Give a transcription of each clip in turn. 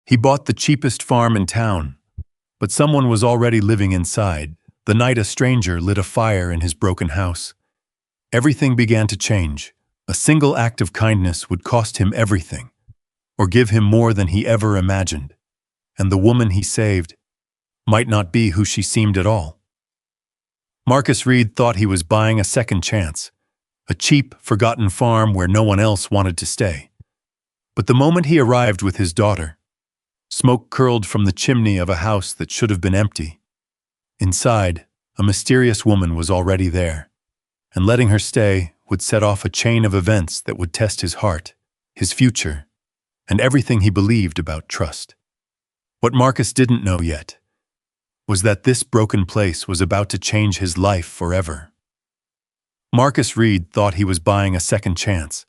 He bought the cheapest farm in town, but someone was already living inside. The night a stranger lit a fire in his broken house. Everything began to change. A single act of kindness would cost him everything, or give him more than he ever imagined. And the woman he saved might not be who she seemed at all. Marcus Reed thought he was buying a second chance, a cheap, forgotten farm where no one else wanted to stay. But the moment he arrived with his daughter, smoke curled from the chimney of a house that should have been empty. Inside, a mysterious woman was already there, and letting her stay would set off a chain of events that would test his heart, his future, and everything he believed about trust. What Marcus didn't know yet was that this broken place was about to change his life forever. Marcus Reed thought he was buying a second chance,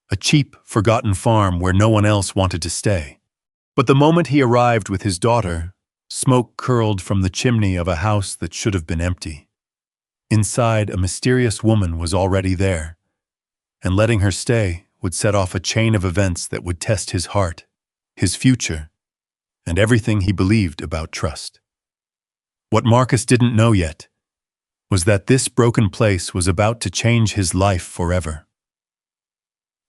a cheap, forgotten farm where no one else wanted to stay. But the moment he arrived with his daughter, smoke curled from the chimney of a house that should have been empty. Inside, a mysterious woman was already there, and letting her stay would set off a chain of events that would test his heart, his future, and everything he believed about trust. What Marcus didn't know yet was that this broken place was about to change his life forever.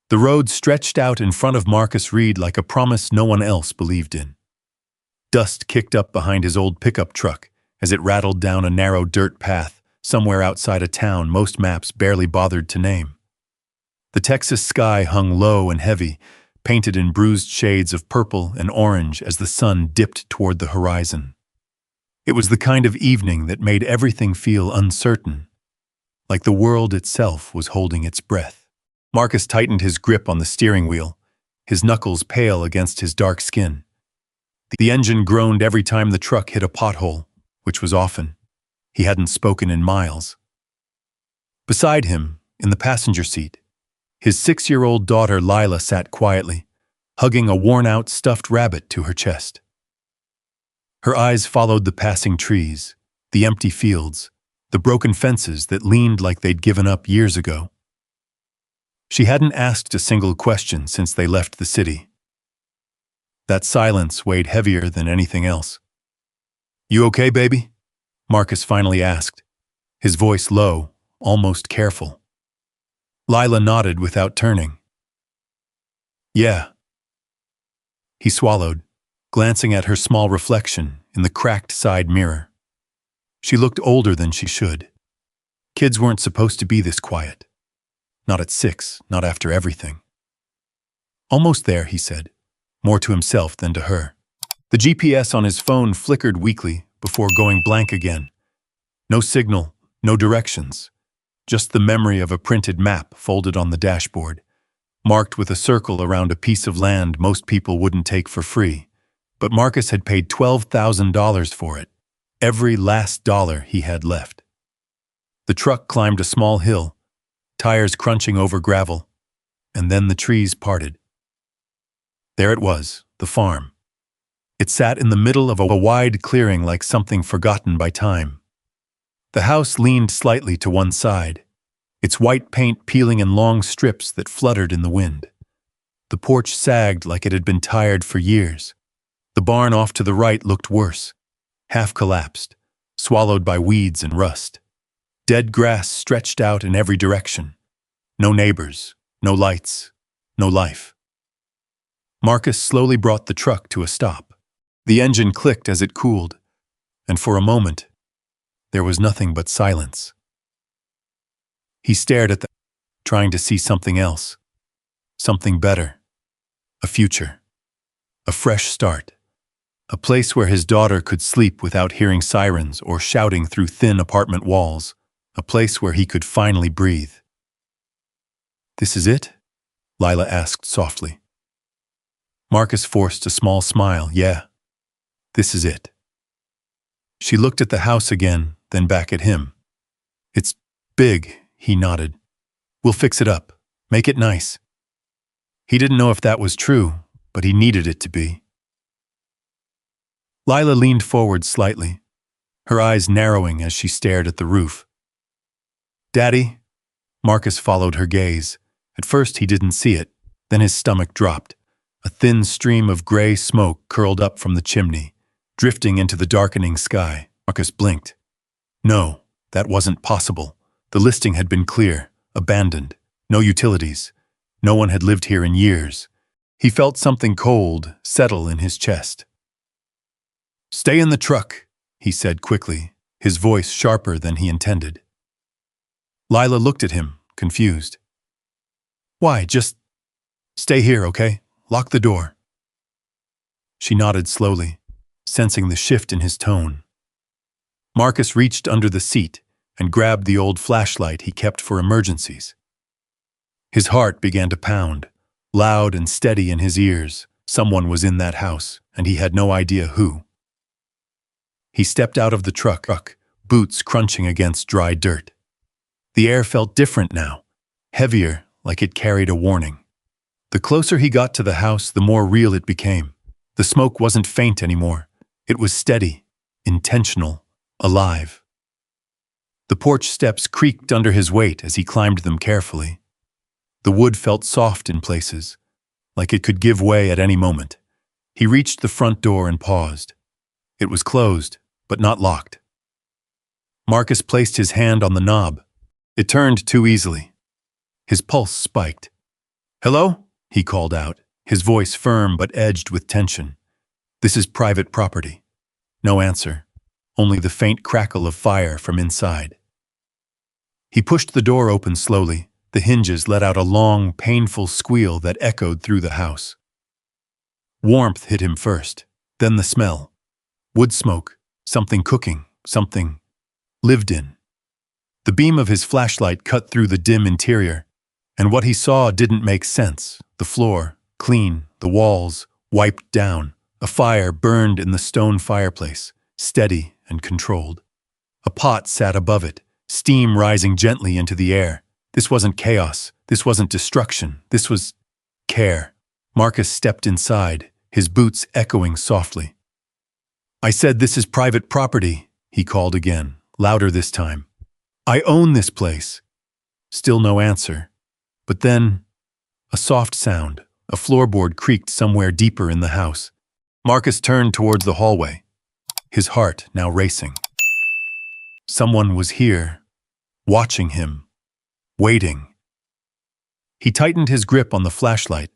The road stretched out in front of Marcus Reed like a promise no one else believed in. Dust kicked up behind his old pickup truck as it rattled down a narrow dirt path somewhere outside a town most maps barely bothered to name. The Texas sky hung low and heavy, painted in bruised shades of purple and orange as the sun dipped toward the horizon. It was the kind of evening that made everything feel uncertain, like the world itself was holding its breath. Marcus tightened his grip on the steering wheel, his knuckles pale against his dark skin. The engine groaned every time the truck hit a pothole, which was often. He hadn't spoken in miles. Beside him, in the passenger seat, his 6-year-old daughter Lila sat quietly, hugging a worn-out stuffed rabbit to her chest. Her eyes followed the passing trees, the empty fields, the broken fences that leaned like they'd given up years ago. She hadn't asked a single question since they left the city. That silence weighed heavier than anything else. "You okay, baby?" Marcus finally asked, his voice low, almost careful. Lila nodded without turning. "Yeah." He swallowed, glancing at her small reflection in the cracked side mirror. She looked older than she should. Kids weren't supposed to be this quiet. Not at 6, not after everything. "Almost there," he said, more to himself than to her. The GPS on his phone flickered weakly before going blank again. No signal, no directions, just the memory of a printed map folded on the dashboard, marked with a circle around a piece of land most people wouldn't take for free. But Marcus had paid $12,000 for it, every last dollar he had left. The truck climbed a small hill, tires crunching over gravel, and then the trees parted. There it was, the farm. It sat in the middle of a wide clearing like something forgotten by time. The house leaned slightly to one side, its white paint peeling in long strips that fluttered in the wind. The porch sagged like it had been tired for years. The barn off to the right looked worse, half collapsed, swallowed by weeds and rust. Dead grass stretched out in every direction. No neighbors, no lights, no life. Marcus slowly brought the truck to a stop. The engine clicked as it cooled, and for a moment, there was nothing but silence. He stared at trying to see something else, something better, a future, a fresh start. A place where his daughter could sleep without hearing sirens or shouting through thin apartment walls. A place where he could finally breathe. "This is it?" Lila asked softly. Marcus forced a small smile. "Yeah, this is it." She looked at the house again, then back at him. "It's big," he nodded. "We'll fix it up. Make it nice." He didn't know if that was true, but he needed it to be. Lila leaned forward slightly, her eyes narrowing as she stared at the roof. "Daddy?" Marcus followed her gaze. At first he didn't see it, then his stomach dropped. A thin stream of gray smoke curled up from the chimney, drifting into the darkening sky. Marcus blinked. No, that wasn't possible. The listing had been clear, abandoned, no utilities. No one had lived here in years. He felt something cold settle in his chest. "Stay in the truck," he said quickly, his voice sharper than he intended. Lila looked at him, confused. "Why, just stay here, okay? Lock the door." She nodded slowly, sensing the shift in his tone. Marcus reached under the seat and grabbed the old flashlight he kept for emergencies. His heart began to pound, loud and steady in his ears. Someone was in that house, and he had no idea who. He stepped out of the truck, boots crunching against dry dirt. The air felt different now, heavier, like it carried a warning. The closer he got to the house, the more real it became. The smoke wasn't faint anymore. It was steady, intentional, alive. The porch steps creaked under his weight as he climbed them carefully. The wood felt soft in places, like it could give way at any moment. He reached the front door and paused. It was closed, but not locked. Marcus placed his hand on the knob. It turned too easily. His pulse spiked. "Hello?" he called out, his voice firm but edged with tension. "This is private property." No answer, only the faint crackle of fire from inside. He pushed the door open slowly. The hinges let out a long, painful squeal that echoed through the house. Warmth hit him first, then the smell. Wood smoke, something cooking, something lived in. The beam of his flashlight cut through the dim interior, and what he saw didn't make sense. The floor, clean, the walls, wiped down. A fire burned in the stone fireplace, steady and controlled. A pot sat above it, steam rising gently into the air. This wasn't chaos. This wasn't destruction. This was care. Marcus stepped inside, his boots echoing softly. "I said this is private property," he called again, louder this time. "I own this place." Still no answer. But then, a soft sound. A floorboard creaked somewhere deeper in the house. Marcus turned towards the hallway, his heart now racing. Someone was here, watching him, waiting. He tightened his grip on the flashlight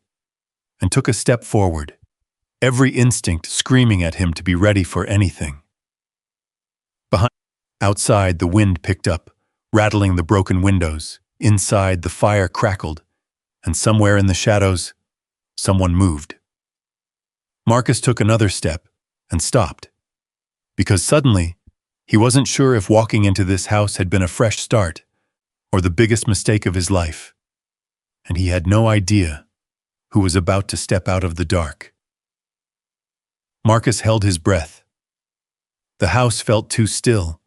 and took a step forward, every instinct screaming at him to be ready for anything. Outside, the wind picked up, rattling the broken windows. Inside, the fire crackled, and somewhere in the shadows, someone moved. Marcus took another step and stopped, because suddenly, he wasn't sure if walking into this house had been a fresh start or the biggest mistake of his life, and he had no idea who was about to step out of the dark. Marcus held his breath. The house felt too still,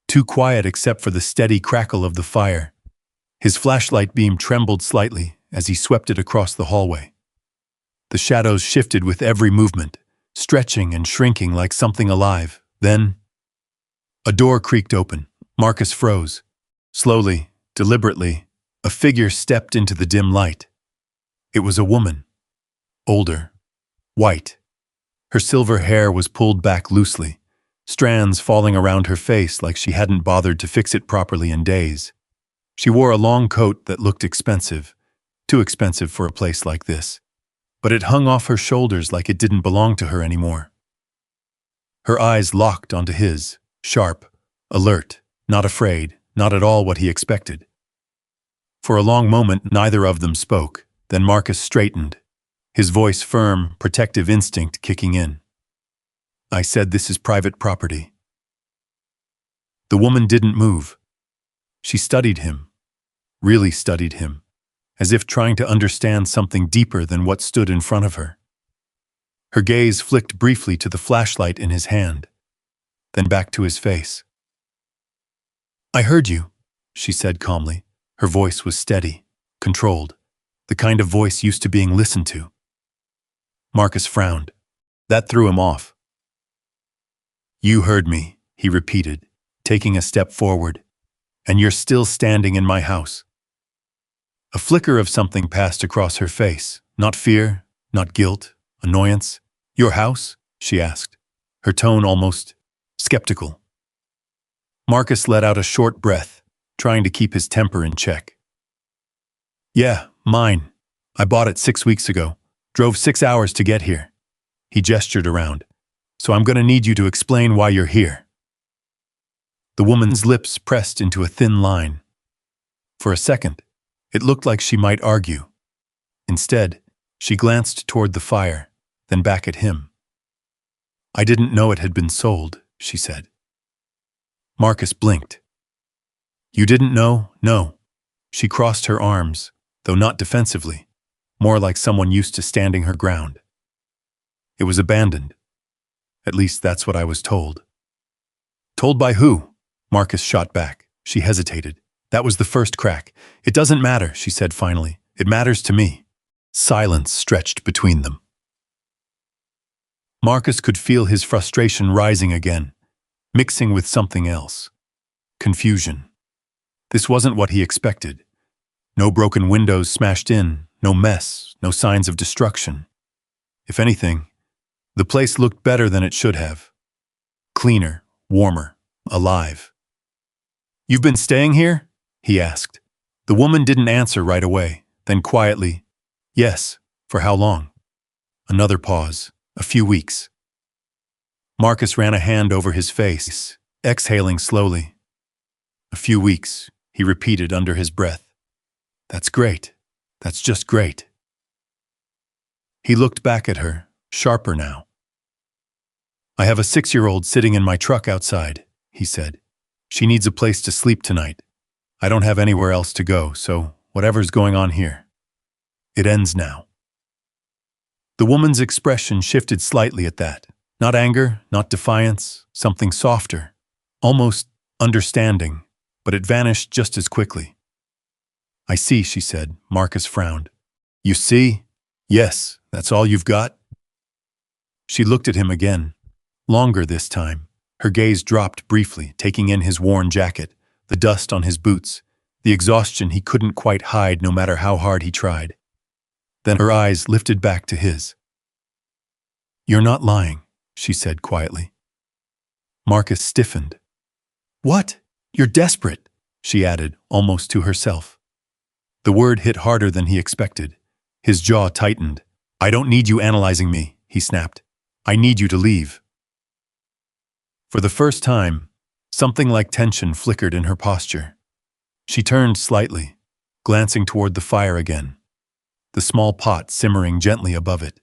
too quiet except for the steady crackle of the fire. His flashlight beam trembled slightly as he swept it across the hallway. The shadows shifted with every movement, stretching and shrinking like something alive. Then, a door creaked open. Marcus froze. Slowly, deliberately, a figure stepped into the dim light. It was a woman. Older. White. Her silver hair was pulled back loosely, strands falling around her face like she hadn't bothered to fix it properly in days. She wore a long coat that looked expensive, too expensive for a place like this, but it hung off her shoulders like it didn't belong to her anymore. Her eyes locked onto his, sharp, alert, not afraid, not at all what he expected. For a long moment, neither of them spoke. Then Marcus straightened, his voice firm, protective instinct kicking in. "I said this is private property." The woman didn't move. She studied him, really studied him, as if trying to understand something deeper than what stood in front of her. Her gaze flicked briefly to the flashlight in his hand, then back to his face. "I heard you," she said calmly. Her voice was steady, controlled, the kind of voice used to being listened to. Marcus frowned. That threw him off. "You heard me," he repeated, taking a step forward. "And you're still standing in my house." A flicker of something passed across her face, not fear, not guilt, Annoyance? Your house? She asked, her tone almost skeptical. Marcus let out a short breath, trying to keep his temper in check. Yeah, mine. I bought it 6 weeks ago. Drove 6 hours to get here. He gestured around. So I'm going to need you to explain why you're here. The woman's lips pressed into a thin line. For a second, it looked like she might argue. Instead, she glanced toward the fire, then back at him. I didn't know it had been sold, she said. Marcus blinked. You didn't know? No. She crossed her arms, though not defensively, more like someone used to standing her ground. It was abandoned. At least that's what I was told. Told by who? Marcus shot back. She hesitated. That was the first crack. It doesn't matter, she said finally. It matters to me. Silence stretched between them. Marcus could feel his frustration rising again, mixing with something else. Confusion. This wasn't what he expected. No broken windows smashed in, no mess, no signs of destruction. If anything, the place looked better than it should have. Cleaner, warmer, alive. You've been staying here? He asked. The woman didn't answer right away, then quietly, yes, for how long? Another pause, a few weeks. Marcus ran a hand over his face, exhaling slowly. A few weeks, he repeated under his breath. That's great. That's just great. He looked back at her, sharper now. I have a 6-year-old sitting in my truck outside, he said. She needs a place to sleep tonight. I don't have anywhere else to go, so whatever's going on here. It ends now. The woman's expression shifted slightly at that. Not anger, not defiance, something softer, almost understanding, but it vanished just as quickly. I see, she said. Marcus frowned. You see? Yes, that's all you've got? She looked at him again, longer this time. Her gaze dropped briefly, taking in his worn jacket, the dust on his boots, the exhaustion he couldn't quite hide no matter how hard he tried. Then her eyes lifted back to his. You're not lying, she said quietly. Marcus stiffened. What? You're desperate, she added, almost to herself. The word hit harder than he expected. His jaw tightened. I don't need you analyzing me, he snapped. I need you to leave. For the first time, something like tension flickered in her posture. She turned slightly, glancing toward the fire again, the small pot simmering gently above it.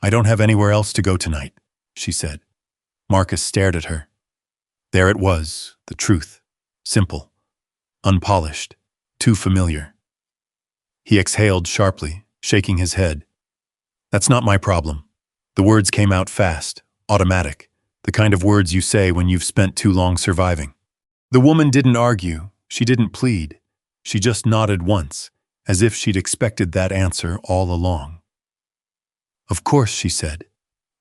I don't have anywhere else to go tonight, she said. Marcus stared at her. There it was, the truth, simple, unpolished, too familiar. He exhaled sharply, shaking his head. That's not my problem. The words came out fast, automatic, the kind of words you say when you've spent too long surviving. The woman didn't argue, she didn't plead. She just nodded once, as if she'd expected that answer all along. Of course, she said.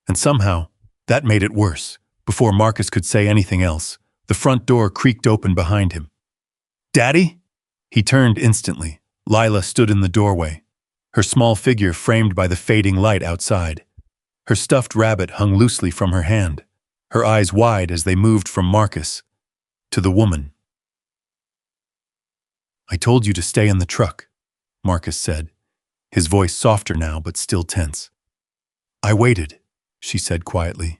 And somehow, that made it worse. Before Marcus could say anything else, the front door creaked open behind him. Daddy? He turned instantly. Lila stood in the doorway, her small figure framed by the fading light outside. Her stuffed rabbit hung loosely from her hand, her eyes wide as they moved from Marcus to the woman. I told you to stay in the truck, Marcus said, his voice softer now but still tense. I waited, she said quietly.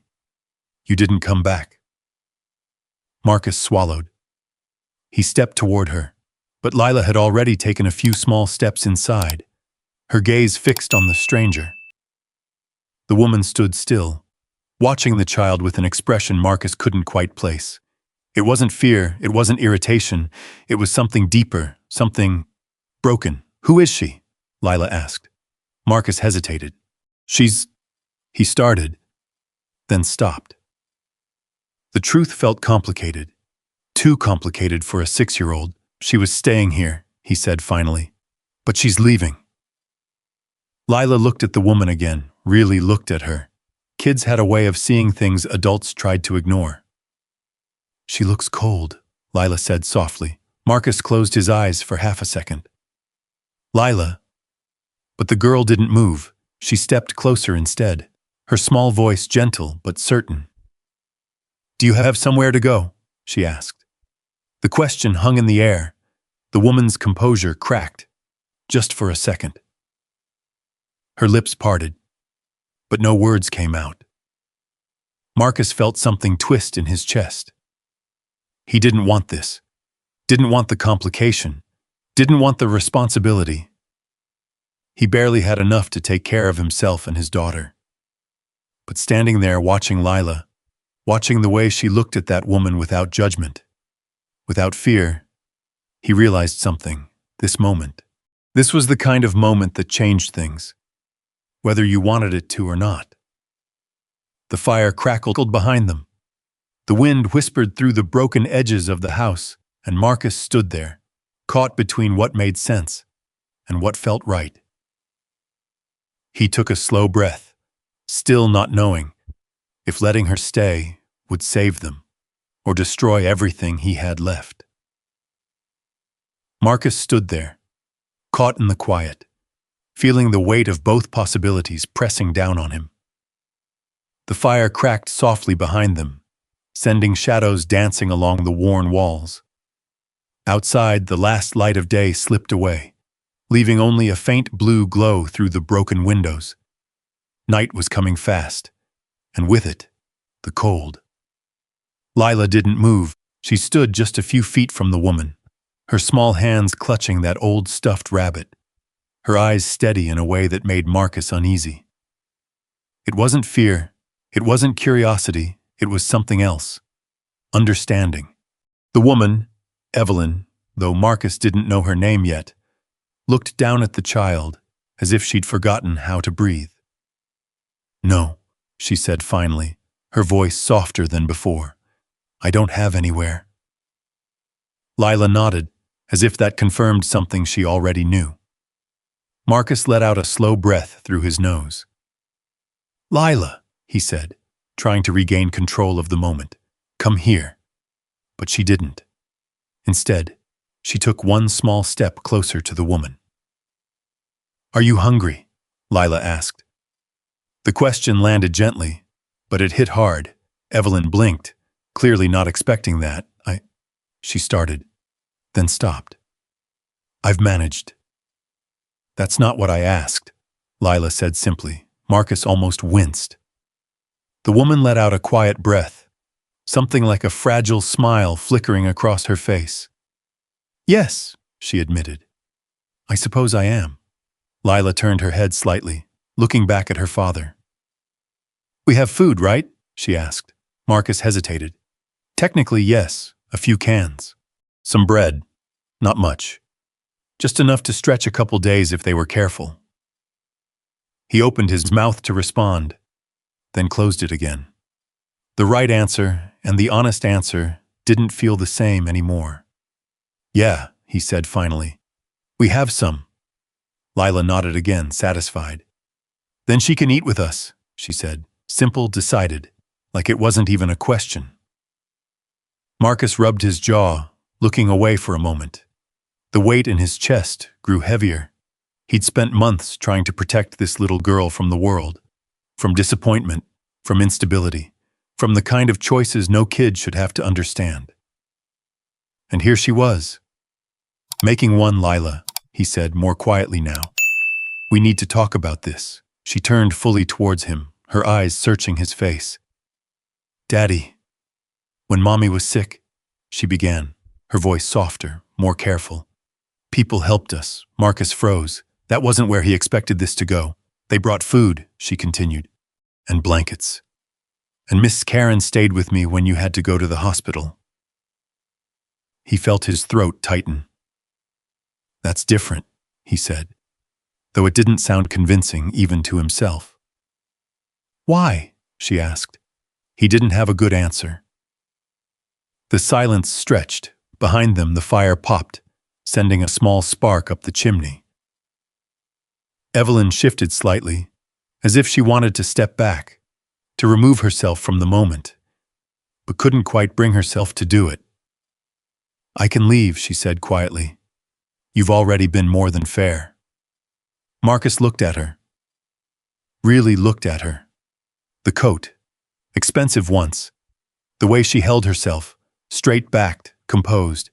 You didn't come back. Marcus swallowed. He stepped toward her, but Lila had already taken a few small steps inside, her gaze fixed on the stranger. The woman stood still, watching the child with an expression Marcus couldn't quite place. It wasn't fear, it wasn't irritation, it was something deeper, something broken. Who is she? Lila asked. Marcus hesitated. He started, then stopped. The truth felt complicated, too complicated for a 6-year-old. She was staying here, he said finally, but she's leaving. Lila looked at the woman again, really looked at her. Kids had a way of seeing things adults tried to ignore. She looks cold, Lila said softly. Marcus closed his eyes for half a second. Lila. But the girl didn't move. She stepped closer instead, her small voice gentle but certain. "Do you have somewhere to go?" she asked. The question hung in the air. The woman's composure cracked, just for a second. Her lips parted, but no words came out. Marcus felt something twist in his chest. He didn't want this. Didn't want the complication. Didn't want the responsibility. He barely had enough to take care of himself and his daughter. But standing there watching Lila, watching the way she looked at that woman without judgment, without fear, he realized something, this moment. This was the kind of moment that changed things, whether you wanted it to or not. The fire crackled behind them. The wind whispered through the broken edges of the house, and Marcus stood there, caught between what made sense and what felt right. He took a slow breath, still not knowing if letting her stay would save them or destroy everything he had left. Marcus stood there, caught in the quiet, feeling the weight of both possibilities pressing down on him. The fire cracked softly behind them, sending shadows dancing along the worn walls. Outside, the last light of day slipped away, leaving only a faint blue glow through the broken windows. Night was coming fast, and with it, the cold. Lila didn't move. She stood just a few feet from the woman, her small hands clutching that old stuffed rabbit, her eyes steady in a way that made Marcus uneasy. It wasn't fear, it wasn't curiosity, it was something else. Understanding. The woman, Evelyn, though Marcus didn't know her name yet, looked down at the child as if she'd forgotten how to breathe. "No," she said finally, her voice softer than before. "I don't have anywhere." Lila nodded, as if that confirmed something she already knew. Marcus let out a slow breath through his nose. "Lila," he said, trying to regain control of the moment. "Come here." But she didn't. Instead, she took one small step closer to the woman. "Are you hungry?" Lila asked. The question landed gently, but it hit hard. Evelyn blinked, clearly not expecting that. She started, then stopped. "I've managed." "That's not what I asked," Lila said simply. Marcus almost winced. The woman let out a quiet breath, something like a fragile smile flickering across her face. "Yes," she admitted. "I suppose I am." Lila turned her head slightly, looking back at her father. "We have food, right?" she asked. Marcus hesitated. "Technically, yes, a few cans. Some bread. Not much. Just enough to stretch a couple days if they were careful." He opened his mouth to respond, then closed it again. The right answer and the honest answer didn't feel the same anymore. "Yeah," he said finally. "We have some." Lila nodded again, satisfied. "Then she can eat with us," she said, simple, decided, like it wasn't even a question. Marcus rubbed his jaw, looking away for a moment. The weight in his chest grew heavier. He'd spent months trying to protect this little girl from the world, from disappointment, from instability, from the kind of choices no kid should have to understand. And here she was. "Making one, Lila," he said more quietly now. "We need to talk about this." She turned fully towards him, her eyes searching his face. "Daddy, when Mommy was sick," she began, her voice softer, more careful. "People helped us." Marcus froze. That wasn't where he expected this to go. "They brought food," she continued, "and blankets. And Miss Karen stayed with me when you had to go to the hospital." He felt his throat tighten. "That's different," he said, though it didn't sound convincing even to himself. "Why?" she asked. He didn't have a good answer. The silence stretched. Behind them, the fire popped, sending a small spark up the chimney. Evelyn shifted slightly, as if she wanted to step back, to remove herself from the moment, but couldn't quite bring herself to do it. "I can leave," she said quietly. "You've already been more than fair." Marcus looked at her. really looked at her. The coat, expensive once. The way she held herself, straight-backed, composed.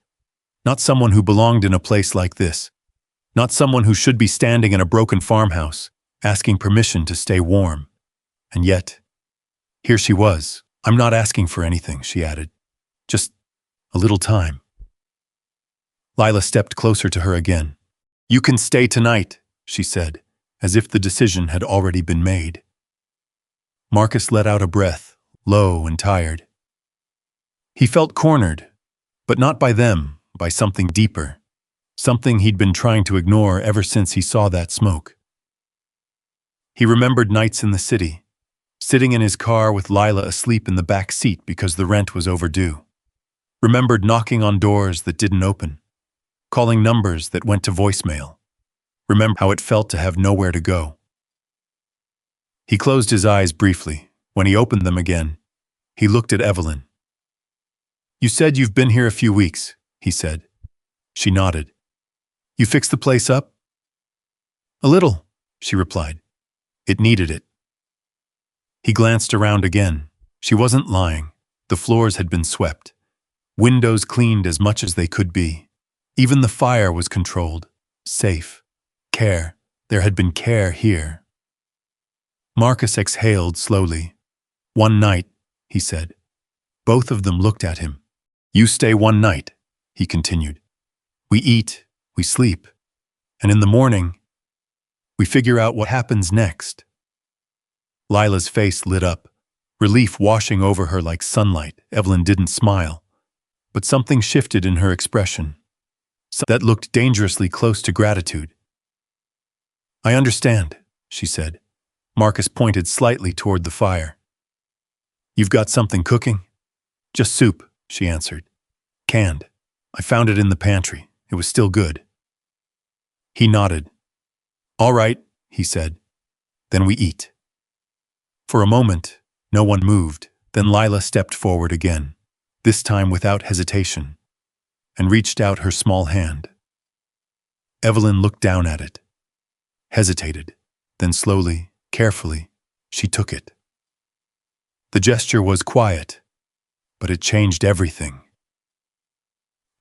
Not someone who belonged in a place like this. Not someone who should be standing in a broken farmhouse, asking permission to stay warm. And yet, here she was. I'm not asking for anything, she added. Just a little time. Lila stepped closer to her again. You can stay tonight, she said, as if the decision had already been made. Marcus let out a breath, low and tired. He felt cornered, but not by them, by something deeper. Something he'd been trying to ignore ever since he saw that smoke. He remembered nights in the city, sitting in his car with Lila asleep in the back seat because the rent was overdue. Remembered knocking on doors that didn't open, calling numbers that went to voicemail. Remember how it felt to have nowhere to go. He closed his eyes briefly. When he opened them again, he looked at Evelyn. You said you've been here a few weeks, he said. She nodded. You fixed the place up? A little, she replied. It needed it. He glanced around again. She wasn't lying. The floors had been swept. Windows cleaned as much as they could be. Even the fire was controlled. Safe. Care. There had been care here. Marcus exhaled slowly. One night, he said. Both of them looked at him. You stay one night, he continued. We eat, we sleep, and in the morning, we figure out what happens next. Lila's face lit up, relief washing over her like sunlight. Evelyn didn't smile, but something shifted in her expression. That looked dangerously close to gratitude. I understand, she said. Marcus pointed slightly toward the fire. You've got something cooking? Just soup, she answered. Canned. I found it in the pantry. It was still good. He nodded. All right, he said. Then we eat. For a moment, no one moved. Then Lila stepped forward again, this time without hesitation, and reached out her small hand. Evelyn looked down at it, hesitated, then slowly, carefully, she took it. The gesture was quiet, but it changed everything.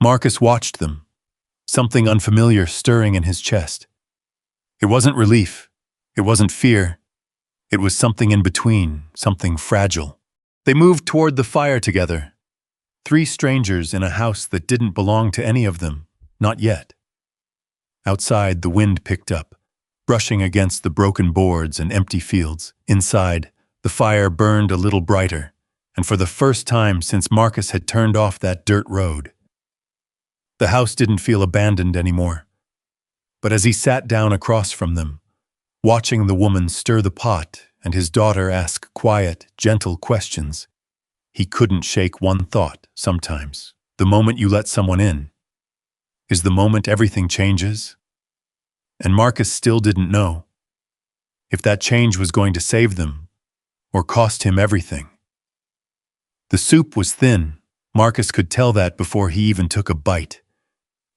Marcus watched them, something unfamiliar stirring in his chest. It wasn't relief, it wasn't fear, it was something in between, something fragile. They moved toward the fire together, 3 strangers in a house that didn't belong to any of them, not yet. Outside, the wind picked up, brushing against the broken boards and empty fields. Inside, the fire burned a little brighter, and for the first time since Marcus had turned off that dirt road. The house didn't feel abandoned anymore. But as he sat down across from them, watching the woman stir the pot and his daughter ask quiet, gentle questions, he couldn't shake one thought sometimes. The moment you let someone in is the moment everything changes. And Marcus still didn't know if that change was going to save them or cost him everything. The soup was thin. Marcus could tell that before he even took a bite.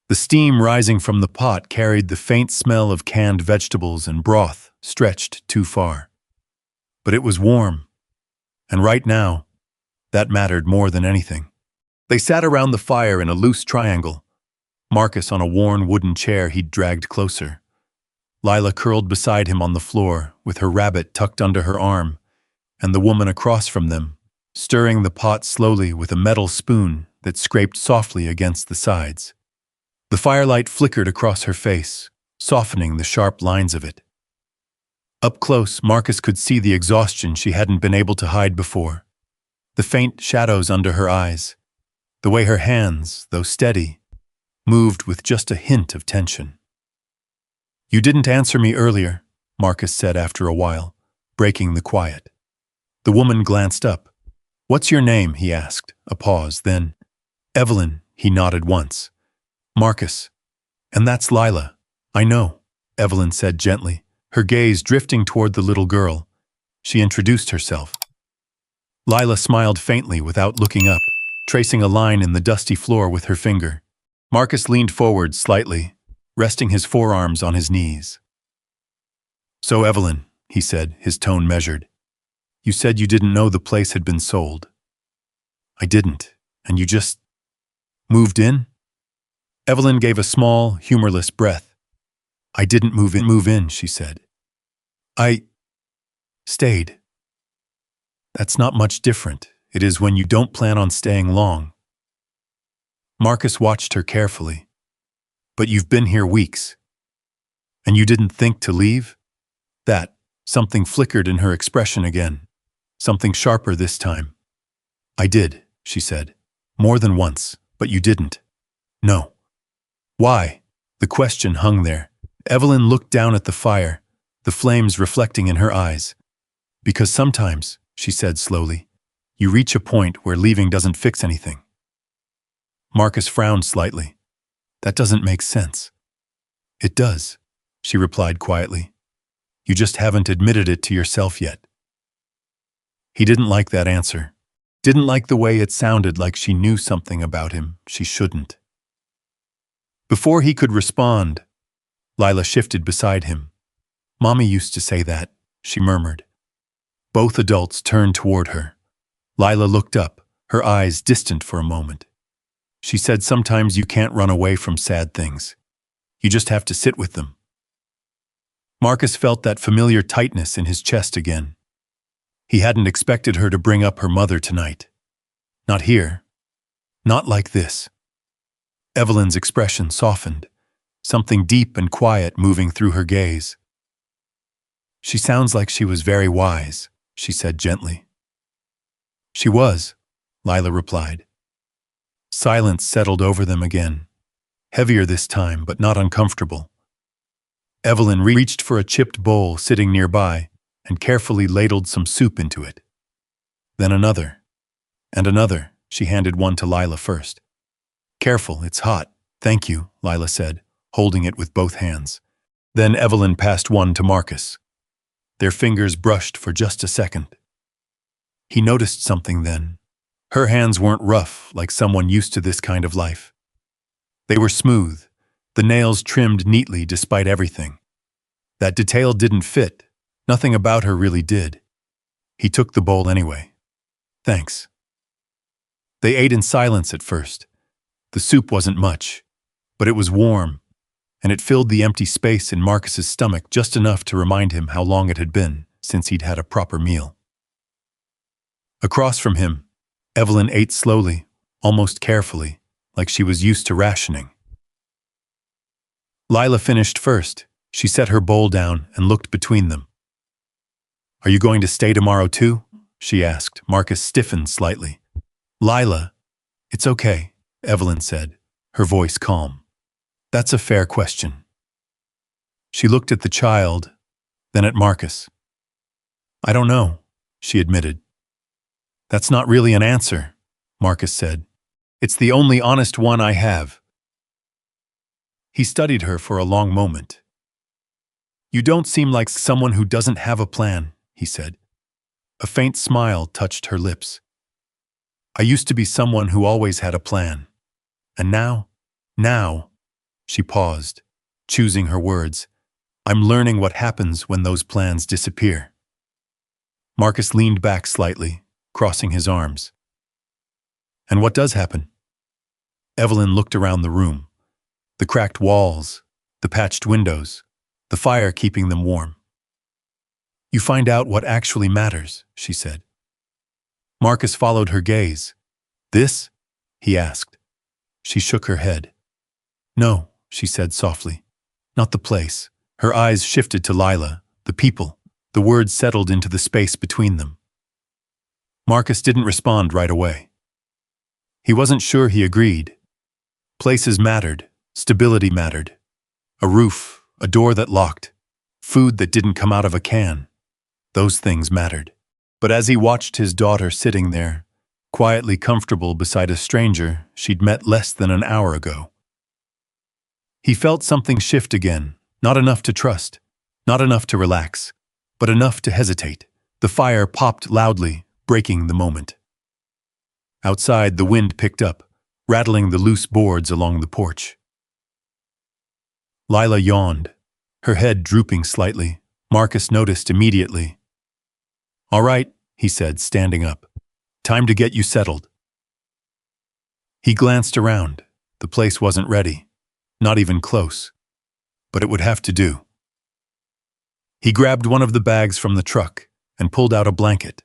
The steam rising from the pot carried the faint smell of canned vegetables and broth stretched too far. But it was warm, and right now, that mattered more than anything. They sat around the fire in a loose triangle, Marcus on a worn wooden chair he'd dragged closer. Lila curled beside him on the floor, with her rabbit tucked under her arm, and the woman across from them, stirring the pot slowly with a metal spoon that scraped softly against the sides. The firelight flickered across her face, softening the sharp lines of it. Up close, Marcus could see the exhaustion she hadn't been able to hide before. The faint shadows under her eyes, the way her hands, though steady, moved with just a hint of tension. You didn't answer me earlier, Marcus said after a while, breaking the quiet. The woman glanced up. What's your name? He asked, a pause, then, Evelyn, he nodded once. Marcus. And that's Lila. I know, Evelyn said gently, her gaze drifting toward the little girl. She introduced herself. Lila smiled faintly without looking up, tracing a line in the dusty floor with her finger. Marcus leaned forward slightly, resting his forearms on his knees. So Evelyn, he said, his tone measured. You said you didn't know the place had been sold. I didn't, and you just moved in? Evelyn gave a small, humorless breath. I didn't move in, she said. I stayed. That's not much different. It is when you don't plan on staying long. Marcus watched her carefully. But you've been here weeks. And you didn't think to leave? Something flickered in her expression again. Something sharper this time. I did, she said. More than once, but you didn't. No. Why? The question hung there. Evelyn looked down at the fire, the flames reflecting in her eyes. Because sometimes, she said slowly, you reach a point where leaving doesn't fix anything. Marcus frowned slightly. That doesn't make sense. It does, she replied quietly. You just haven't admitted it to yourself yet. He didn't like that answer. Didn't like the way it sounded like she knew something about him she shouldn't. Before he could respond, Lila shifted beside him. Mommy used to say that, she murmured. Both adults turned toward her. Lila looked up, her eyes distant for a moment. She said sometimes you can't run away from sad things. You just have to sit with them. Marcus felt that familiar tightness in his chest again. He hadn't expected her to bring up her mother tonight. Not here. Not like this. Evelyn's expression softened, something deep and quiet moving through her gaze. She sounds like she was very wise, she said gently. She was, Lila replied. Silence settled over them again, heavier this time but not uncomfortable. Evelyn reached for a chipped bowl sitting nearby and carefully ladled some soup into it. Then another, and another. She handed one to Lila first. Careful, it's hot. Thank you, Lila said, holding it with both hands. Then Evelyn passed one to Marcus. Their fingers brushed for just a second. He noticed something then. Her hands weren't rough like someone used to this kind of life. They were smooth, the nails trimmed neatly despite everything. That detail didn't fit. Nothing about her really did. He took the bowl anyway. Thanks. They ate in silence at first. The soup wasn't much, but it was warm, and it filled the empty space in Marcus's stomach just enough to remind him how long it had been since he'd had a proper meal. Across from him, Evelyn ate slowly, almost carefully, like she was used to rationing. Lila finished first. She set her bowl down and looked between them. Are you going to stay tomorrow too? She asked. Marcus stiffened slightly. Lila, it's okay, Evelyn said, her voice calm. That's a fair question. She looked at the child, then at Marcus. I don't know, she admitted. That's not really an answer, Marcus said. It's the only honest one I have. He studied her for a long moment. You don't seem like someone who doesn't have a plan, he said. A faint smile touched her lips. I used to be someone who always had a plan. And now, she paused, choosing her words. I'm learning what happens when those plans disappear. Marcus leaned back slightly, crossing his arms. And what does happen? Evelyn looked around the room. The cracked walls, the patched windows, the fire keeping them warm. You find out what actually matters, she said. Marcus followed her gaze. This? He asked. She shook her head. No, she said softly. Not the place. Her eyes shifted to Lila, the people. The words settled into the space between them. Marcus didn't respond right away. He wasn't sure he agreed. Places mattered. Stability mattered. A roof, a door that locked, food that didn't come out of a can. Those things mattered. But as he watched his daughter sitting there, quietly comfortable beside a stranger she'd met less than an hour ago, he felt something shift again, not enough to trust, not enough to relax, but enough to hesitate. The fire popped loudly, breaking the moment. Outside, the wind picked up, rattling the loose boards along the porch. Lila yawned, her head drooping slightly. Marcus noticed immediately. "All right," he said, standing up. "Time to get you settled." He glanced around. The place wasn't ready, not even close, but it would have to do. He grabbed one of the bags from the truck and pulled out a blanket,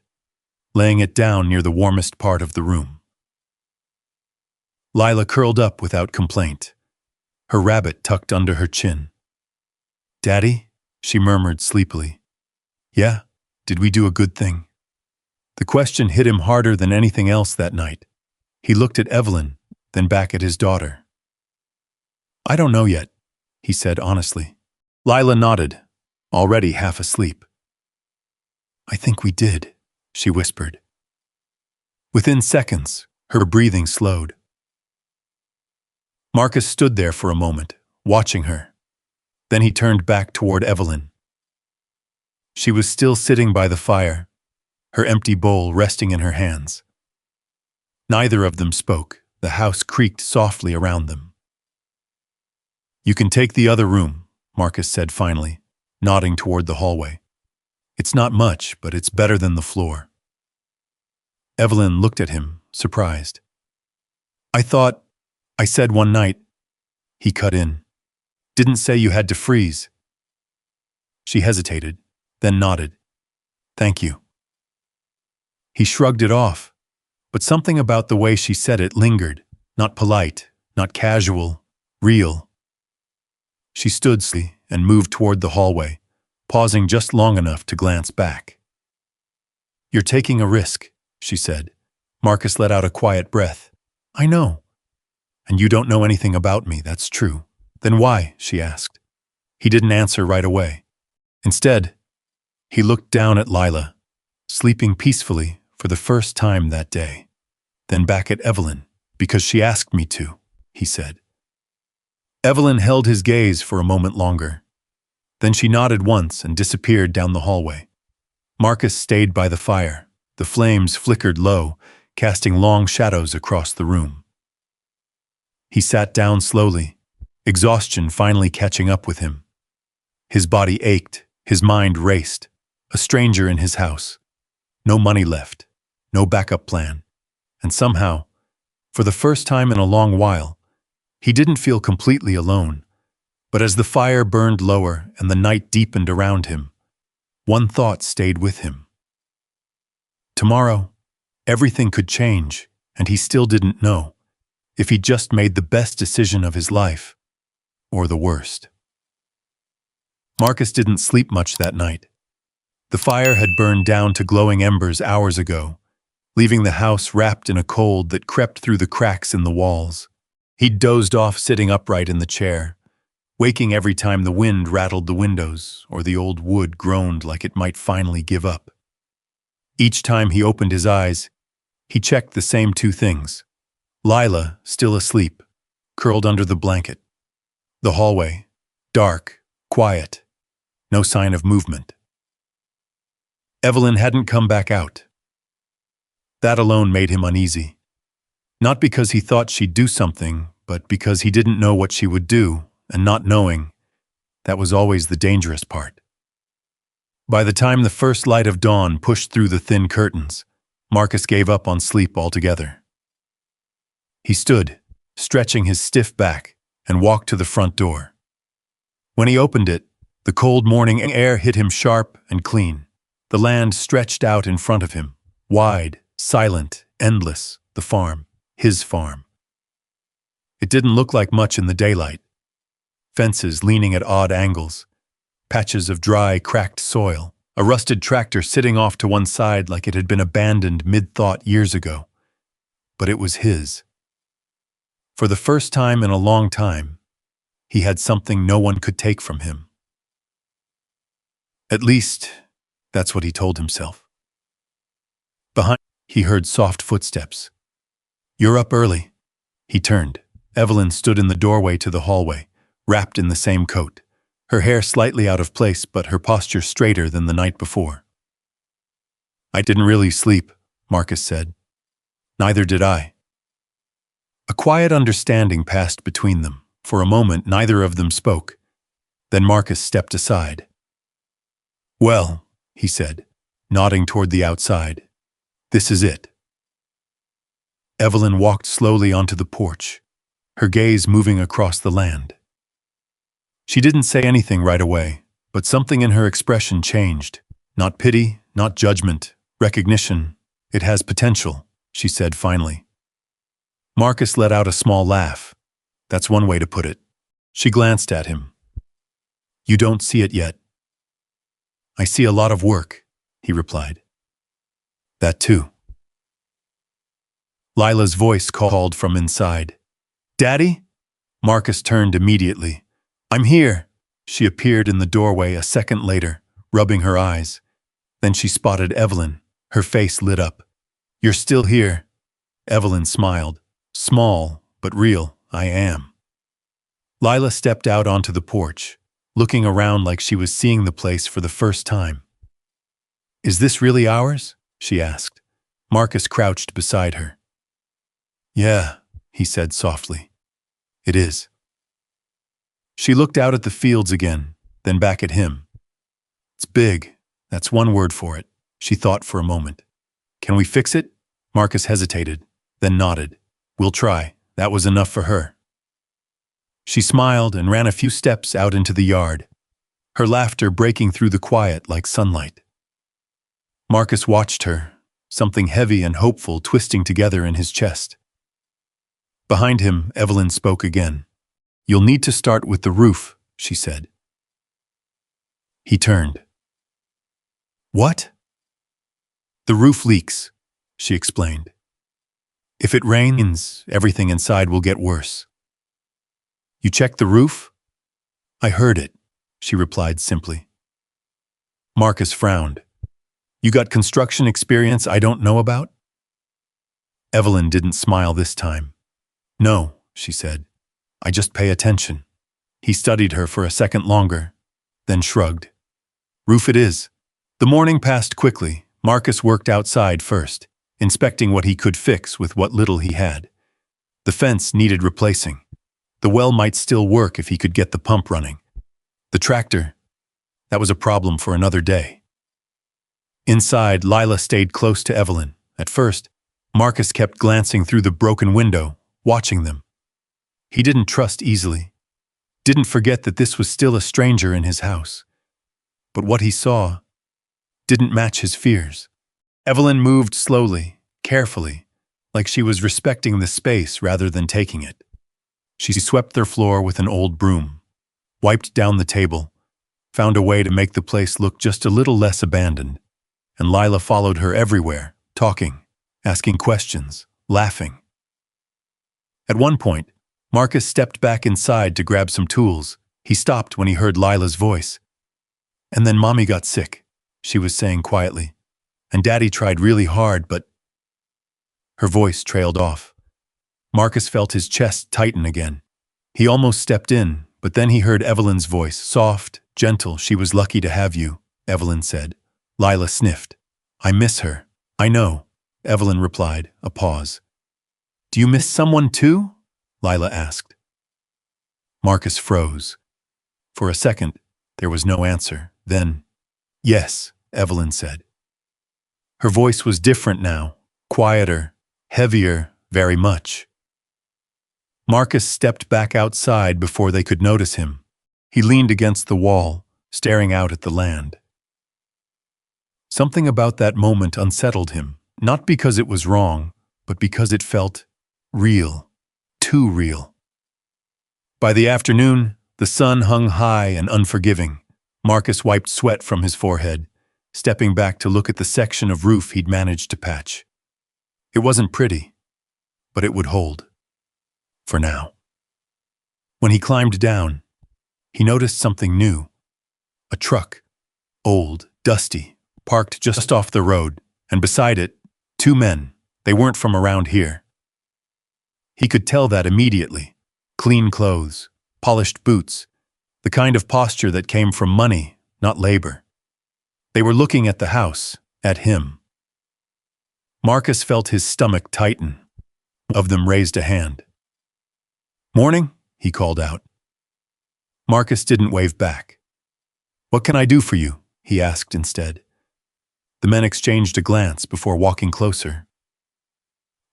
laying it down near the warmest part of the room. Lila curled up without complaint, her rabbit tucked under her chin. "Daddy?" she murmured sleepily. "Yeah, did we do a good thing?" The question hit him harder than anything else that night. He looked at Evelyn, then back at his daughter. "I don't know yet," he said honestly. Lila nodded, already half asleep. "I think we did," she whispered. Within seconds, her breathing slowed. Marcus stood there for a moment, watching her. Then he turned back toward Evelyn. She was still sitting by the fire, her empty bowl resting in her hands. Neither of them spoke. The house creaked softly around them. "You can take the other room," Marcus said finally, nodding toward the hallway. "It's not much, but it's better than the floor." Evelyn looked at him, surprised. I said one night," he cut in. "Didn't say you had to freeze." She hesitated, then nodded. "Thank you." He shrugged it off, but something about the way she said it lingered, not polite, not casual, real. She stood slowly and moved toward the hallway, pausing just long enough to glance back. "You're taking a risk," she said. Marcus let out a quiet breath. "I know. And you don't know anything about me, that's true." "Then why?" she asked. He didn't answer right away. Instead, he looked down at Lila, sleeping peacefully for the first time that day. Then back at Evelyn. "Because she asked me to," he said. Evelyn held his gaze for a moment longer. Then she nodded once and disappeared down the hallway. Marcus stayed by the fire. The flames flickered low, casting long shadows across the room. He sat down slowly, exhaustion finally catching up with him. His body ached, his mind raced. A stranger in his house. No money left, no backup plan. And somehow, for the first time in a long while, he didn't feel completely alone. But as the fire burned lower and the night deepened around him, one thought stayed with him. Tomorrow, everything could change, and he still didn't know if he just made the best decision of his life, or the worst. Marcus didn't sleep much that night. The fire had burned down to glowing embers hours ago, leaving the house wrapped in a cold that crept through the cracks in the walls. He'd dozed off sitting upright in the chair, waking every time the wind rattled the windows or the old wood groaned like it might finally give up. Each time he opened his eyes, he checked the same two things. Lila, still asleep, curled under the blanket. The hallway, dark, quiet, no sign of movement. Evelyn hadn't come back out. That alone made him uneasy. Not because he thought she'd do something, but because he didn't know what she would do, and not knowing, that was always the dangerous part. By the time the first light of dawn pushed through the thin curtains, Marcus gave up on sleep altogether. He stood, stretching his stiff back, and walked to the front door. When he opened it, the cold morning air hit him sharp and clean. The land stretched out in front of him, wide, silent, endless, the farm, his farm. It didn't look like much in the daylight. Fences leaning at odd angles, patches of dry, cracked soil, a rusted tractor sitting off to one side like it had been abandoned mid-thought years ago. But it was his. For the first time in a long time, he had something no one could take from him. At least, that's what he told himself. Behind, he heard soft footsteps. "You're up early." He turned. Evelyn stood in the doorway to the hallway, wrapped in the same coat, her hair slightly out of place but her posture straighter than the night before. "I didn't really sleep," Marcus said. "Neither did I." A quiet understanding passed between them. For a moment, neither of them spoke. Then Marcus stepped aside. Well, he said, nodding toward the outside. This is it. Evelyn walked slowly onto the porch, her gaze moving across the land. She didn't say anything right away, but something in her expression changed. Not pity, not judgment, recognition. It has potential, she said finally. Marcus let out a small laugh. That's one way to put it. She glanced at him. You don't see it yet. I see a lot of work, he replied. That too. Lila's voice called from inside. Daddy? Marcus turned immediately. I'm here. She appeared in the doorway a second later, rubbing her eyes. Then she spotted Evelyn. Her face lit up. You're still here. Evelyn smiled. Small, but real, I am. Lila stepped out onto the porch, looking around like she was seeing the place for the first time. Is this really ours? She asked. Marcus crouched beside her. Yeah, he said softly. It is. She looked out at the fields again, then back at him. It's big. That's one word for it. She thought for a moment. Can we fix it? Marcus hesitated, then nodded. We'll try. That was enough for her. She smiled and ran a few steps out into the yard, her laughter breaking through the quiet like sunlight. Marcus watched her, something heavy and hopeful twisting together in his chest. Behind him, Evelyn spoke again. You'll need to start with the roof, she said. He turned. What? The roof leaks, she explained. If it rains, everything inside will get worse. You checked the roof? I heard it, she replied simply. Marcus frowned. You got construction experience I don't know about? Evelyn didn't smile this time. No, she said. I just pay attention. He studied her for a second longer, then shrugged. Roof it is. The morning passed quickly. Marcus worked outside first, inspecting what he could fix with what little he had. The fence needed replacing. The well might still work if he could get the pump running. The tractor, that was a problem for another day. Inside, Lila stayed close to Evelyn. At first, Marcus kept glancing through the broken window, watching them. He didn't trust easily, didn't forget that this was still a stranger in his house. But what he saw didn't match his fears. Evelyn moved slowly, carefully, like she was respecting the space rather than taking it. She swept their floor with an old broom, wiped down the table, found a way to make the place look just a little less abandoned, and Lila followed her everywhere, talking, asking questions, laughing. At one point, Marcus stepped back inside to grab some tools. He stopped when he heard Lila's voice. And then Mommy got sick, she was saying quietly. And Daddy tried really hard, but... Her voice trailed off. Marcus felt his chest tighten again. He almost stepped in, but then he heard Evelyn's voice, soft, gentle. She was lucky to have you, Evelyn said. Lila sniffed. I miss her. I know, Evelyn replied, a pause. Do you miss someone too? Lila asked. Marcus froze. For a second, there was no answer. Then, yes, Evelyn said. Her voice was different now, quieter, heavier, very much. Marcus stepped back outside before they could notice him. He leaned against the wall, staring out at the land. Something about that moment unsettled him, not because it was wrong, but because it felt real. Too real. By the afternoon, the sun hung high and unforgiving. Marcus wiped sweat from his forehead, stepping back to look at the section of roof he'd managed to patch. It wasn't pretty, but it would hold. For now. When he climbed down, he noticed something new. A truck, old, dusty, parked just off the road, and beside it, two men. They weren't from around here. He could tell that immediately. Clean clothes, polished boots, the kind of posture that came from money, not labor. They were looking at the house, at him. Marcus felt his stomach tighten. One of them raised a hand. Morning, he called out. Marcus didn't wave back. What can I do for you? he asked instead. The men exchanged a glance before walking closer.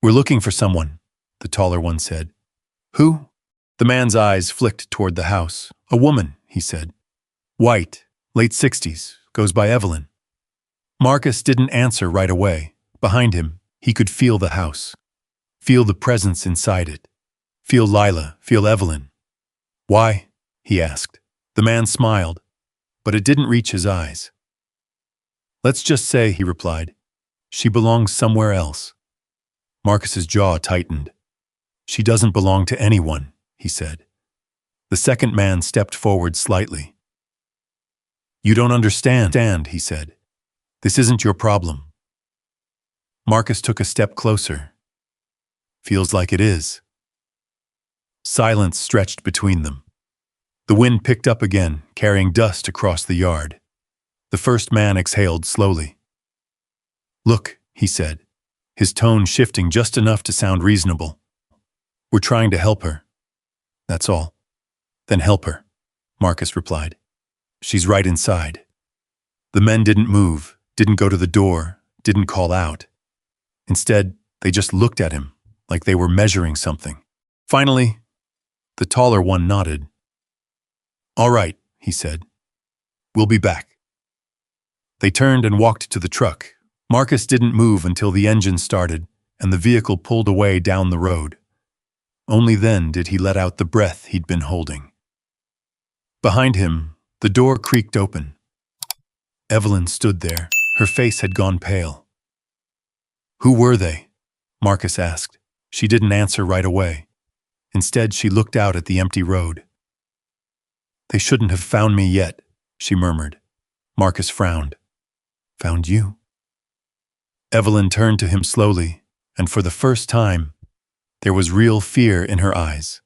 "We're looking for someone," the taller one said. "Who?" The man's eyes flicked toward the house. "A woman," he said. "White, late 60s, goes by Evelyn." Marcus didn't answer right away. Behind him, he could feel the house. Feel the presence inside it. Feel Lila, feel Evelyn. "Why?" he asked. The man smiled, but it didn't reach his eyes. "Let's just say," he replied, "she belongs somewhere else." Marcus's jaw tightened. "She doesn't belong to anyone," he said. The second man stepped forward slightly. "You don't understand," he said. "This isn't your problem." Marcus took a step closer. "Feels like it is." Silence stretched between them. The wind picked up again, carrying dust across the yard. The first man exhaled slowly. "Look," he said, his tone shifting just enough to sound reasonable. "We're trying to help her. That's all." "Then help her," Marcus replied. "She's right inside." The men didn't move, didn't go to the door, didn't call out. Instead, they just looked at him, like they were measuring something. Finally, the taller one nodded. "All right," he said. "We'll be back." They turned and walked to the truck. Marcus didn't move until the engine started and the vehicle pulled away down the road. Only then did he let out the breath he'd been holding. Behind him, the door creaked open. Evelyn stood there. Her face had gone pale. "Who were they?" Marcus asked. She didn't answer right away. Instead, she looked out at the empty road. "They shouldn't have found me yet," she murmured. Marcus frowned. "Found you?" Evelyn turned to him slowly, and for the first time, there was real fear in her eyes.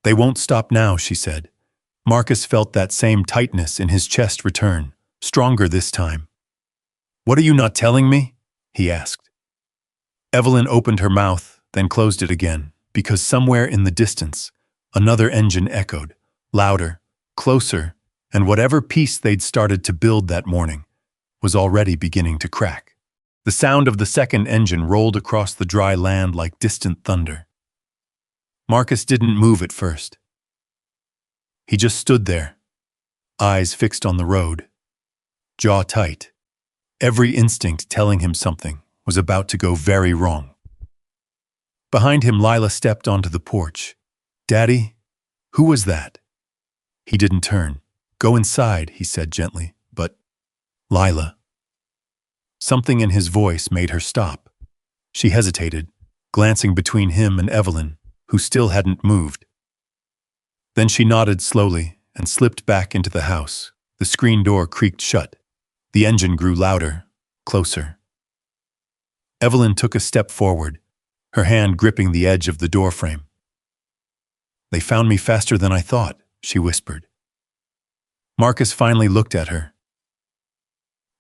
"They won't stop now," she said. Marcus felt that same tightness in his chest return, stronger this time. "What are you not telling me?" he asked. Evelyn opened her mouth, then closed it again, because somewhere in the distance, another engine echoed, louder, closer, and whatever peace they'd started to build that morning was already beginning to crack. The sound of the second engine rolled across the dry land like distant thunder. Marcus didn't move at first. He just stood there, eyes fixed on the road, jaw tight, every instinct telling him something was about to go very wrong. Behind him, Lila stepped onto the porch. "Daddy, who was that?" He didn't turn. "Go inside," he said gently, "but Lila." Something in his voice made her stop. She hesitated, glancing between him and Evelyn, who still hadn't moved. Then she nodded slowly and slipped back into the house. The screen door creaked shut. The engine grew louder, closer. Evelyn took a step forward, her hand gripping the edge of the doorframe. "They found me faster than I thought," she whispered. Marcus finally looked at her.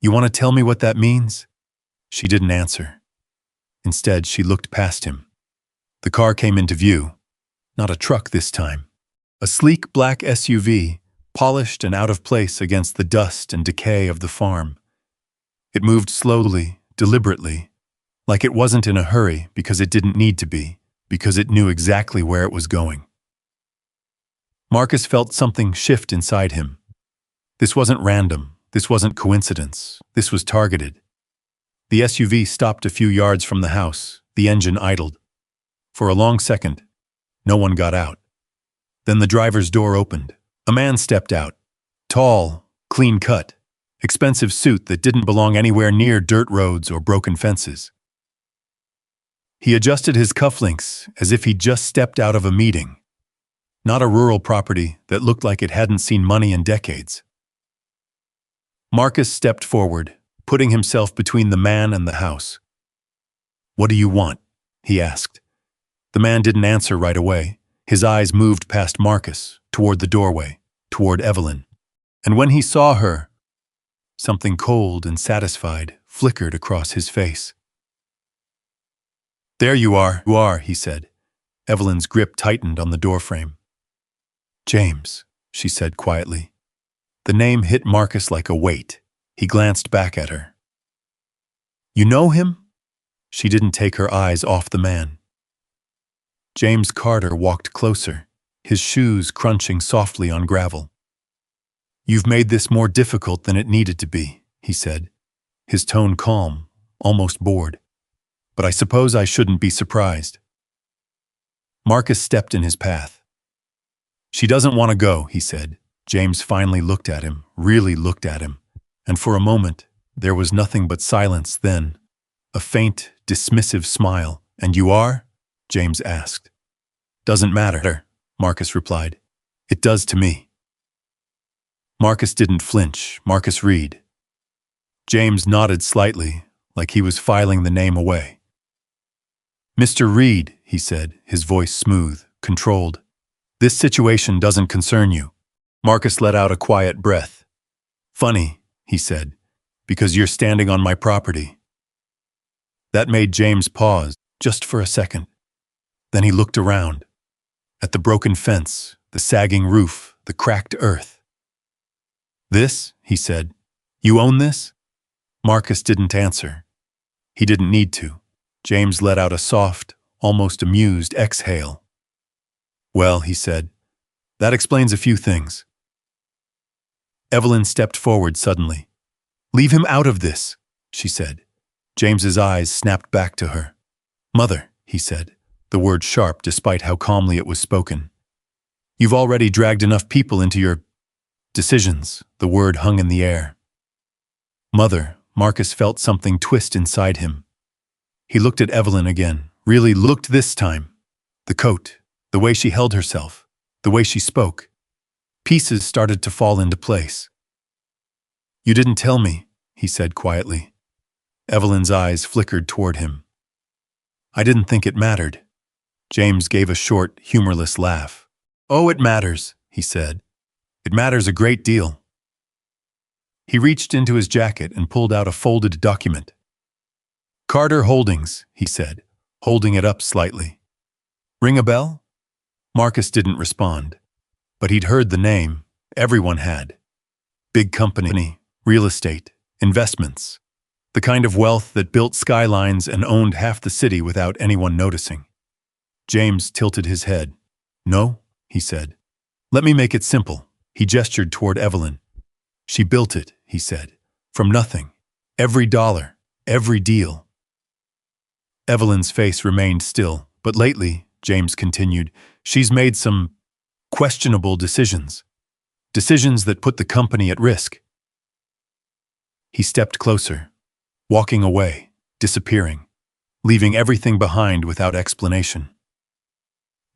"You want to tell me what that means?" She didn't answer. Instead, she looked past him. The car came into view. Not a truck this time. A sleek black SUV, polished and out of place against the dust and decay of the farm. It moved slowly, deliberately, like it wasn't in a hurry because it didn't need to be, because it knew exactly where it was going. Marcus felt something shift inside him. This wasn't random. This wasn't coincidence. This was targeted. The SUV stopped a few yards from the house. The engine idled. For a long second, no one got out. Then the driver's door opened. A man stepped out. Tall, clean-cut, expensive suit that didn't belong anywhere near dirt roads or broken fences. He adjusted his cufflinks as if he'd just stepped out of a meeting. Not a rural property that looked like it hadn't seen money in decades. Marcus stepped forward, putting himself between the man and the house. "What do you want?" he asked. The man didn't answer right away. His eyes moved past Marcus, toward the doorway, toward Evelyn. And when he saw her, something cold and satisfied flickered across his face. "There you are, he said. Evelyn's grip tightened on the doorframe. "James," she said quietly. The name hit Marcus like a weight. He glanced back at her. "You know him?" She didn't take her eyes off the man. James Carter walked closer, his shoes crunching softly on gravel. "You've made this more difficult than it needed to be," he said, his tone calm, almost bored. "But I suppose I shouldn't be surprised." Marcus stepped in his path. "She doesn't want to go," he said. James finally looked at him, really looked at him, and for a moment there was nothing but silence. Then a faint, dismissive smile. "And you are?" James asked. "Doesn't matter," Marcus replied. "It does to me." Marcus didn't flinch. Marcus Reed. James nodded slightly, like he was filing the name away. "Mr. Reed," he said, his voice smooth, controlled. "This situation doesn't concern you." Marcus let out a quiet breath. "Funny," he said, "because you're standing on my property." That made James pause, just for a second. Then he looked around, at the broken fence, the sagging roof, the cracked earth. "This?" he said. "You own this?" Marcus didn't answer. He didn't need to. James let out a soft, almost amused exhale. "Well," he said, "that explains a few things." Evelyn stepped forward suddenly. "Leave him out of this," she said. James's eyes snapped back to her. "Mother," he said, the word sharp despite how calmly it was spoken. "You've already dragged enough people into your decisions." The word hung in the air. "Mother," Marcus felt something twist inside him. He looked at Evelyn again, really looked this time. The coat, the way she held herself, the way she spoke. Pieces started to fall into place. "You didn't tell me," he said quietly. Evelyn's eyes flickered toward him. "I didn't think it mattered." James gave a short, humorless laugh. "Oh, it matters," he said. "It matters a great deal." He reached into his jacket and pulled out a folded document. "Carter Holdings," he said, holding it up slightly. "Ring a bell?" Marcus didn't respond. But he'd heard the name. Everyone had. Big company, real estate, investments. The kind of wealth that built skylines and owned half the city without anyone noticing. James tilted his head. "No," he said. "Let me make it simple." He gestured toward Evelyn. "She built it," he said. "From nothing. Every dollar. Every deal." Evelyn's face remained still, but lately, James continued, she's made some questionable decisions. Decisions that put the company at risk. He stepped closer, walking away, disappearing, leaving everything behind without explanation.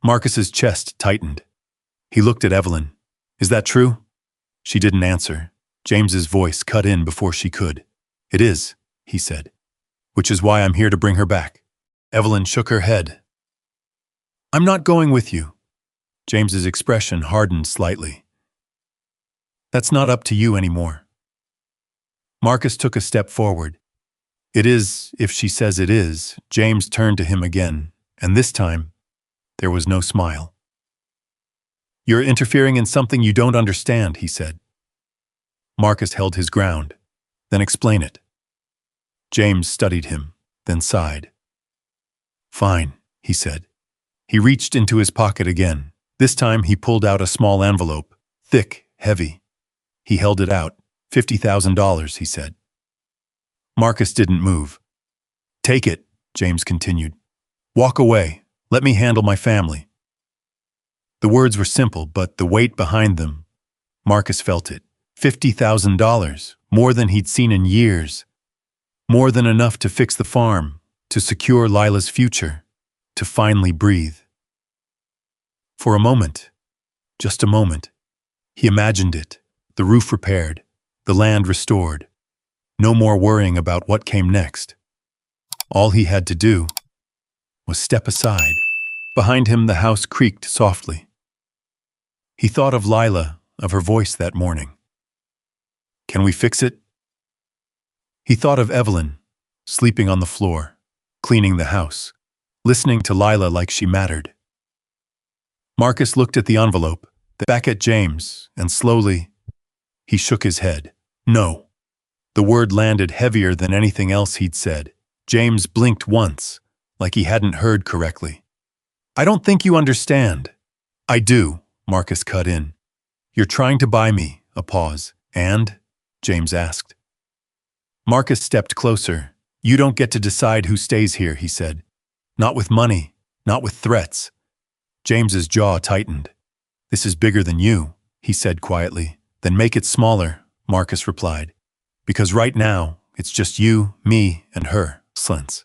Marcus's chest tightened. He looked at Evelyn. "Is that true?" She didn't answer. James's voice cut in before she could. "It is," he said, "which is why I'm here to bring her back." Evelyn shook her head. "I'm not going with you." James's expression hardened slightly. "That's not up to you anymore." Marcus took a step forward. "It is, if she says it is." James turned to him again, and this time, there was no smile. "You're interfering in something you don't understand," he said. Marcus held his ground. "Then explain it." James studied him, then sighed. "Fine," he said. He reached into his pocket again. This time he pulled out a small envelope, thick, heavy. He held it out. $50,000, he said. Marcus didn't move. "Take it," James continued. "Walk away. Let me handle my family." The words were simple, but the weight behind them, Marcus felt it. $50,000, more than he'd seen in years. More than enough to fix the farm, to secure Lila's future, to finally breathe. For a moment, just a moment, he imagined it, the roof repaired, the land restored. No more worrying about what came next. All he had to do was step aside. Behind him, the house creaked softly. He thought of Lila, of her voice that morning. "Can we fix it?" He thought of Evelyn, sleeping on the floor, cleaning the house, listening to Lila like she mattered. Marcus looked at the envelope, back at James, and slowly, He shook his head. No. The word landed heavier than anything else he'd said. James blinked once, like he hadn't heard correctly. I don't think you understand. I do, Marcus cut in. You're trying to buy me. A pause. And? James asked. Marcus stepped closer. You don't get to decide who stays here, he said. Not with money, not with threats. James's jaw tightened. This is bigger than you, he said quietly. Then make it smaller, Marcus replied. Because right now, it's just you, me, and her, Slintz.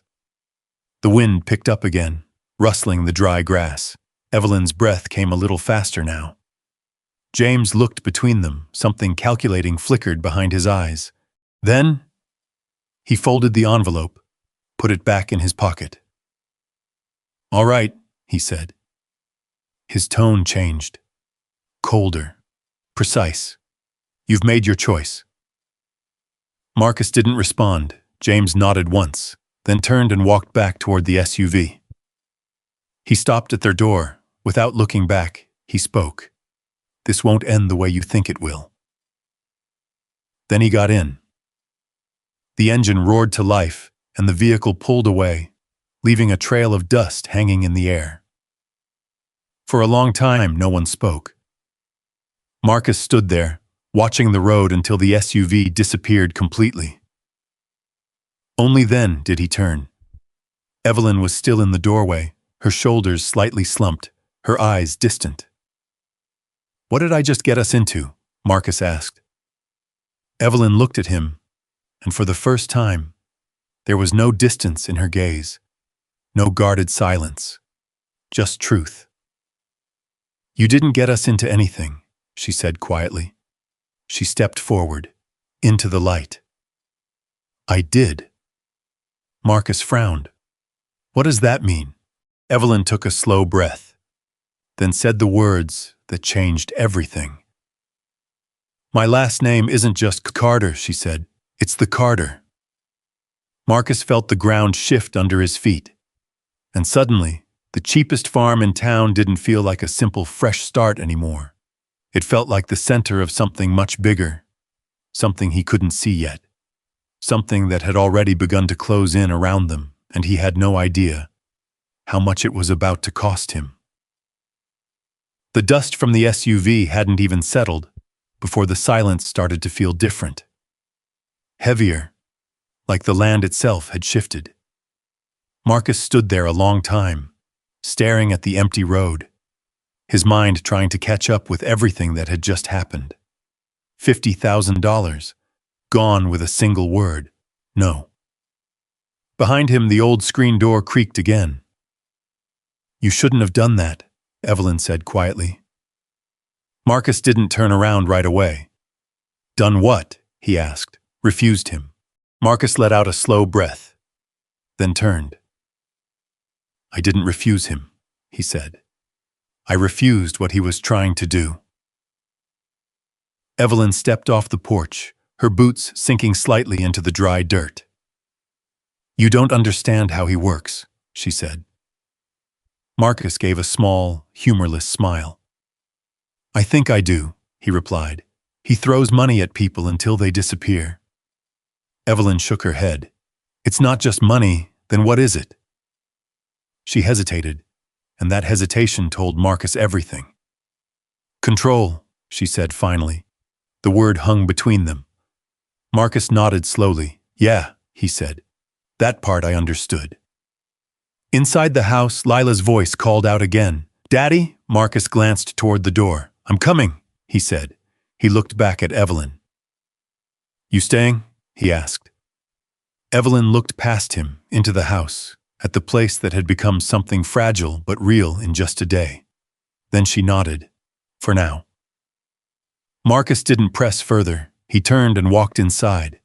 The wind picked up again, rustling the dry grass. Evelyn's breath came a little faster now. James looked between them, something calculating flickered behind his eyes. Then, he folded the envelope, put it back in his pocket. All right, he said. His tone changed. Colder. Precise. You've made your choice. Marcus didn't respond. James nodded once, then turned and walked back toward the SUV. He stopped at their door. Without looking back, he spoke. This won't end the way you think it will. Then he got in. The engine roared to life, and the vehicle pulled away, leaving a trail of dust hanging in the air. For a long time, no one spoke. Marcus stood there, watching the road until the SUV disappeared completely. Only then did he turn. Evelyn was still in the doorway, her shoulders slightly slumped, her eyes distant. What did I just get us into? Marcus asked. Evelyn looked at him, and for the first time, there was no distance in her gaze, no guarded silence, just truth. You didn't get us into anything, she said quietly. She stepped forward, into the light. I did. Marcus frowned. What does that mean? Evelyn took a slow breath, then said the words that changed everything. My last name isn't just Carter, she said. It's the Carter. Marcus felt the ground shift under his feet, and suddenly, the cheapest farm in town didn't feel like a simple fresh start anymore. It felt like the center of something much bigger, something he couldn't see yet, something that had already begun to close in around them, and he had no idea how much it was about to cost him. The dust from the SUV hadn't even settled before the silence started to feel different. Heavier, like the land itself had shifted. Marcus stood there a long time, staring at the empty road, his mind trying to catch up with everything that had just happened. $50,000, gone with a single word, no. Behind him, the old screen door creaked again. You shouldn't have done that, Evelyn said quietly. Marcus didn't turn around right away. Done what? He asked, refused him. Marcus let out a slow breath, then turned. I didn't refuse him, he said. I refused what he was trying to do. Evelyn stepped off the porch, her boots sinking slightly into the dry dirt. You don't understand how he works, she said. Marcus gave a small, humorless smile. I think I do, he replied. He throws money at people until they disappear. Evelyn shook her head. It's not just money, then what is it? She hesitated, and that hesitation told Marcus everything. Control, she said finally. The word hung between them. Marcus nodded slowly. Yeah, he said. That part I understood. Inside the house, Lila's voice called out again. Daddy? Marcus glanced toward the door. I'm coming, he said. He looked back at Evelyn. You staying? He asked. Evelyn looked past him, into the house, at the place that had become something fragile but real in just a day. Then she nodded. For now. Marcus didn't press further. He turned and walked inside.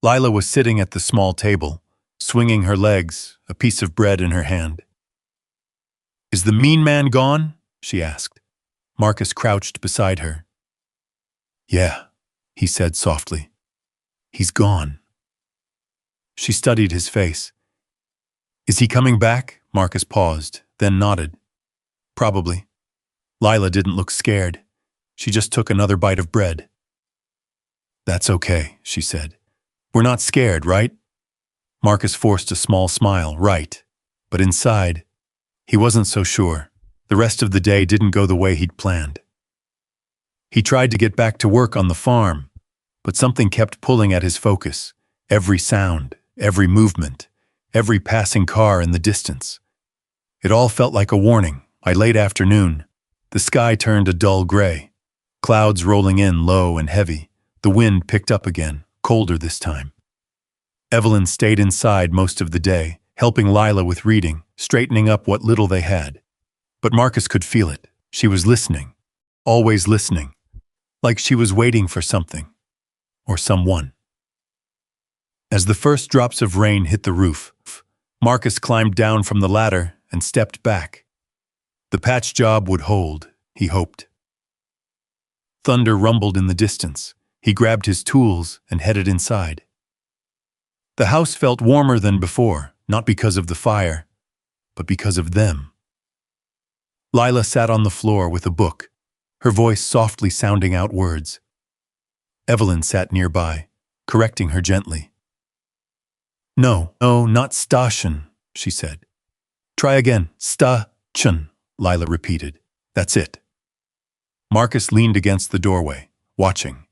Lila was sitting at the small table, swinging her legs, a piece of bread in her hand. Is the mean man gone? She asked. Marcus crouched beside her. Yeah, he said softly. He's gone. She studied his face. Is he coming back? Marcus paused, then nodded. Probably. Lila didn't look scared. She just took another bite of bread. That's okay, she said. We're not scared, right? Marcus forced a small smile, right. But inside, he wasn't so sure. The rest of the day didn't go the way he'd planned. He tried to get back to work on the farm, but something kept pulling at his focus. Every sound, every movement, every passing car in the distance. It all felt like a warning. By late afternoon, the sky turned a dull gray. Clouds rolling in low and heavy. The wind picked up again, colder this time. Evelyn stayed inside most of the day, helping Lila with reading, straightening up what little they had. But Marcus could feel it. She was listening. Always listening. Like she was waiting for something. Or someone. As the first drops of rain hit the roof, Marcus climbed down from the ladder and stepped back. The patch job would hold, he hoped. Thunder rumbled in the distance. He grabbed his tools and headed inside. The house felt warmer than before, not because of the fire, but because of them. Lila sat on the floor with a book, her voice softly sounding out words. Evelyn sat nearby, correcting her gently. No, not Stashen, she said. Try again, Sta-chun, Lila repeated. That's it. Marcus leaned against the doorway, watching.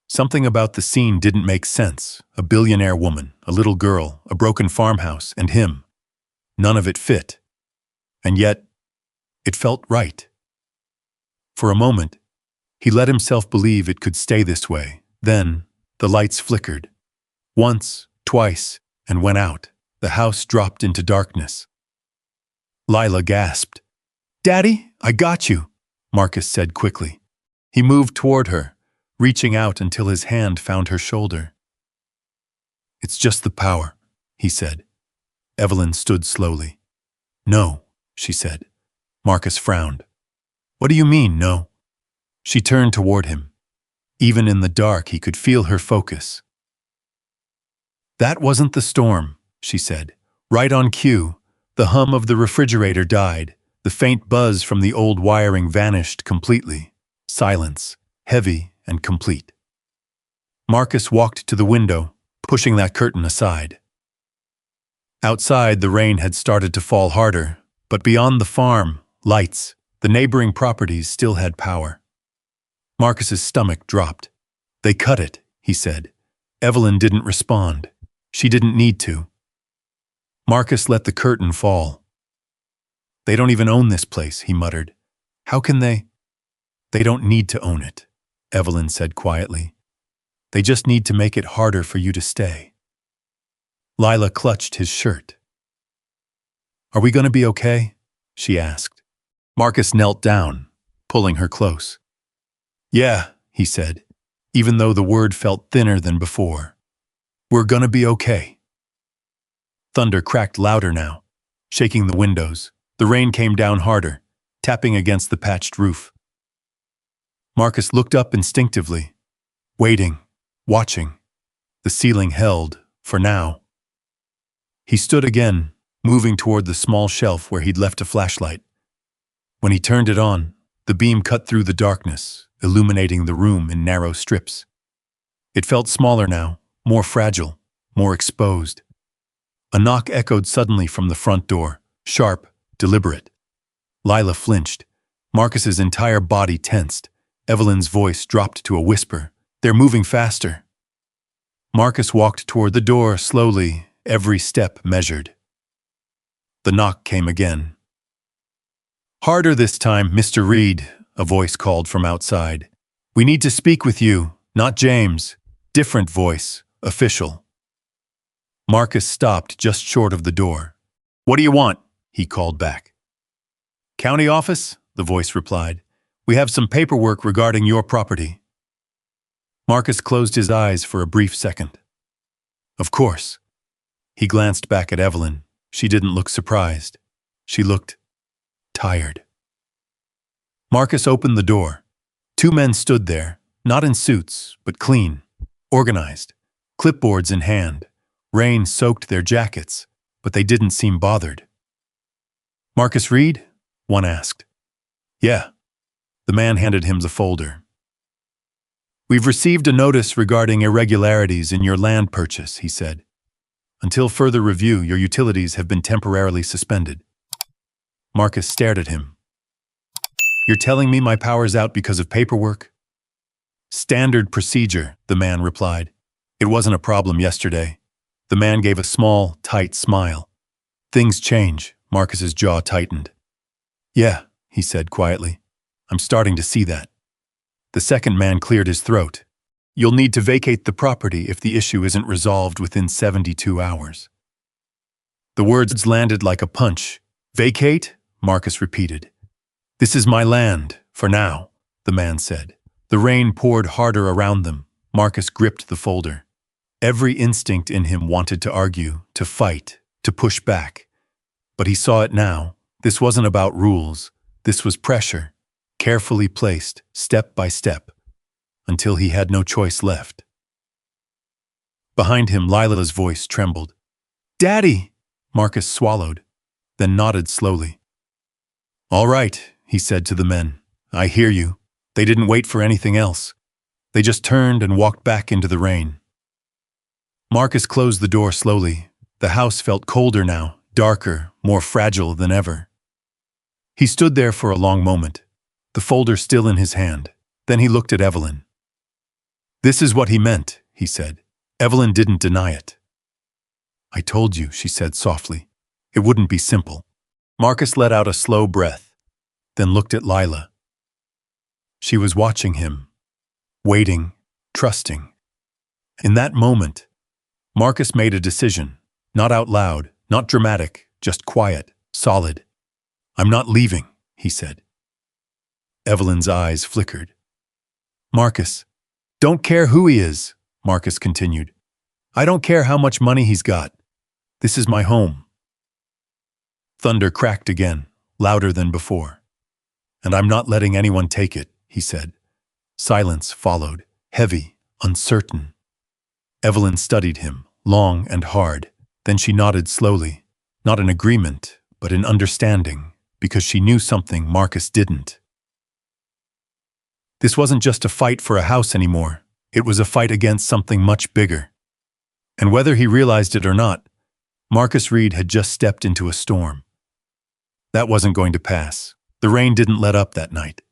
Something about the scene didn't make sense. A billionaire woman, a little girl, a broken farmhouse, and him. None of it fit. And yet, it felt right. For a moment, he let himself believe it could stay this way. Then, the lights flickered. Once, twice, and went out. The house dropped into darkness. Lila gasped. Daddy, I got you, Marcus said quickly. He moved toward her, reaching out until his hand found her shoulder. It's just the power, he said. Evelyn stood slowly. No, she said. Marcus frowned. What do you mean, no? She turned toward him. Even in the dark, he could feel her focus. That wasn't the storm, she said. Right on cue, the hum of the refrigerator died. The faint buzz from the old wiring vanished completely. Silence, heavy and complete. Marcus walked to the window, pushing that curtain aside. Outside, the rain had started to fall harder, but beyond the farm, lights, the neighboring properties still had power. Marcus's stomach dropped. They cut it, he said. Evelyn didn't respond. She didn't need to. Marcus let the curtain fall. They don't even own this place, he muttered. How can they? They don't need to own it, Evelyn said quietly. They just need to make it harder for you to stay. Lila clutched his shirt. Are we going to be okay? She asked. Marcus knelt down, pulling her close. Yeah, he said, even though the word felt thinner than before. We're gonna be okay. Thunder cracked louder now, shaking the windows. The rain came down harder, tapping against the patched roof. Marcus looked up instinctively, waiting, watching. The ceiling held, for now. He stood again, moving toward the small shelf where he'd left a flashlight. When he turned it on, the beam cut through the darkness, illuminating the room in narrow strips. It felt smaller now, more fragile, more exposed. A knock echoed suddenly from the front door, sharp, deliberate. Lila flinched. Marcus's entire body tensed. Evelyn's voice dropped to a whisper. They're moving faster. Marcus walked toward the door slowly, every step measured. The knock came again. Harder this time, Mr. Reed, a voice called from outside. We need to speak with you, not James. Different voice, official. Marcus stopped just short of the door. What do you want? He called back. County office, the voice replied. We have some paperwork regarding your property. Marcus closed his eyes for a brief second. Of course. He glanced back at Evelyn. She didn't look surprised. She looked tired. Marcus opened the door. Two men stood there, not in suits, but clean, organized, clipboards in hand. Rain soaked their jackets, but they didn't seem bothered. Marcus Reed? One asked. Yeah. The man handed him the folder. We've received a notice regarding irregularities in your land purchase, he said. Until further review, your utilities have been temporarily suspended. Marcus stared at him. You're telling me my power's out because of paperwork? Standard procedure, the man replied. It wasn't a problem yesterday. The man gave a small, tight smile. Things change, Marcus's jaw tightened. Yeah, he said quietly. I'm starting to see that. The second man cleared his throat. You'll need to vacate the property if the issue isn't resolved within 72 hours. The words landed like a punch. Vacate? Marcus repeated. This is my land, for now, the man said. The rain poured harder around them. Marcus gripped the folder. Every instinct in him wanted to argue, to fight, to push back. But he saw it now. This wasn't about rules. This was pressure, carefully placed, step by step, until he had no choice left. Behind him, Lila's voice trembled. Daddy! Marcus swallowed, then nodded slowly. All right, he said to the men. I hear you. They didn't wait for anything else. They just turned and walked back into the rain. Marcus closed the door slowly. The house felt colder now, darker, more fragile than ever. He stood there for a long moment, the folder still in his hand. Then he looked at Evelyn. This is what he meant, he said. Evelyn didn't deny it. I told you, she said softly. It wouldn't be simple. Marcus let out a slow breath, then looked at Lila. She was watching him, waiting, trusting. In that moment, Marcus made a decision, not out loud, not dramatic, just quiet, solid. I'm not leaving, he said. Evelyn's eyes flickered. Marcus, don't care who he is, Marcus continued. I don't care how much money he's got. This is my home. Thunder cracked again, louder than before. And I'm not letting anyone take it, he said. Silence followed, heavy, uncertain. Evelyn studied him, long and hard. Then she nodded slowly, not in agreement, but in understanding, because she knew something Marcus didn't. This wasn't just a fight for a house anymore. It was a fight against something much bigger. And whether he realized it or not, Marcus Reed had just stepped into a storm. That wasn't going to pass. The rain didn't let up that night.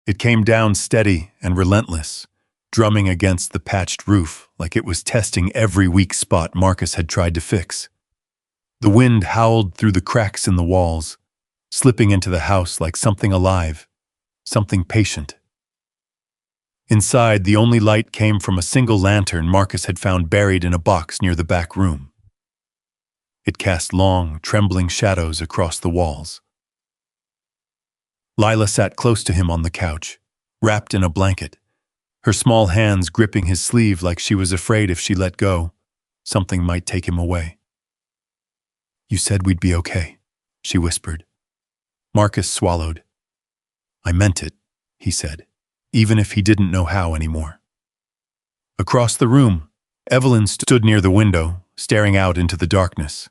It came down steady and relentless, drumming against the patched roof like it was testing every weak spot Marcus had tried to fix. The wind howled through the cracks in the walls, slipping into the house like something alive, something patient. Inside, the only light came from a single lantern Marcus had found buried in a box near the back room. It cast long, trembling shadows across the walls. Lila sat close to him on the couch, wrapped in a blanket, her small hands gripping his sleeve like she was afraid if she let go, something might take him away. You said we'd be okay, she whispered. Marcus swallowed. I meant it, he said, even if he didn't know how anymore. Across the room, Evelyn stood near the window, staring out into the darkness.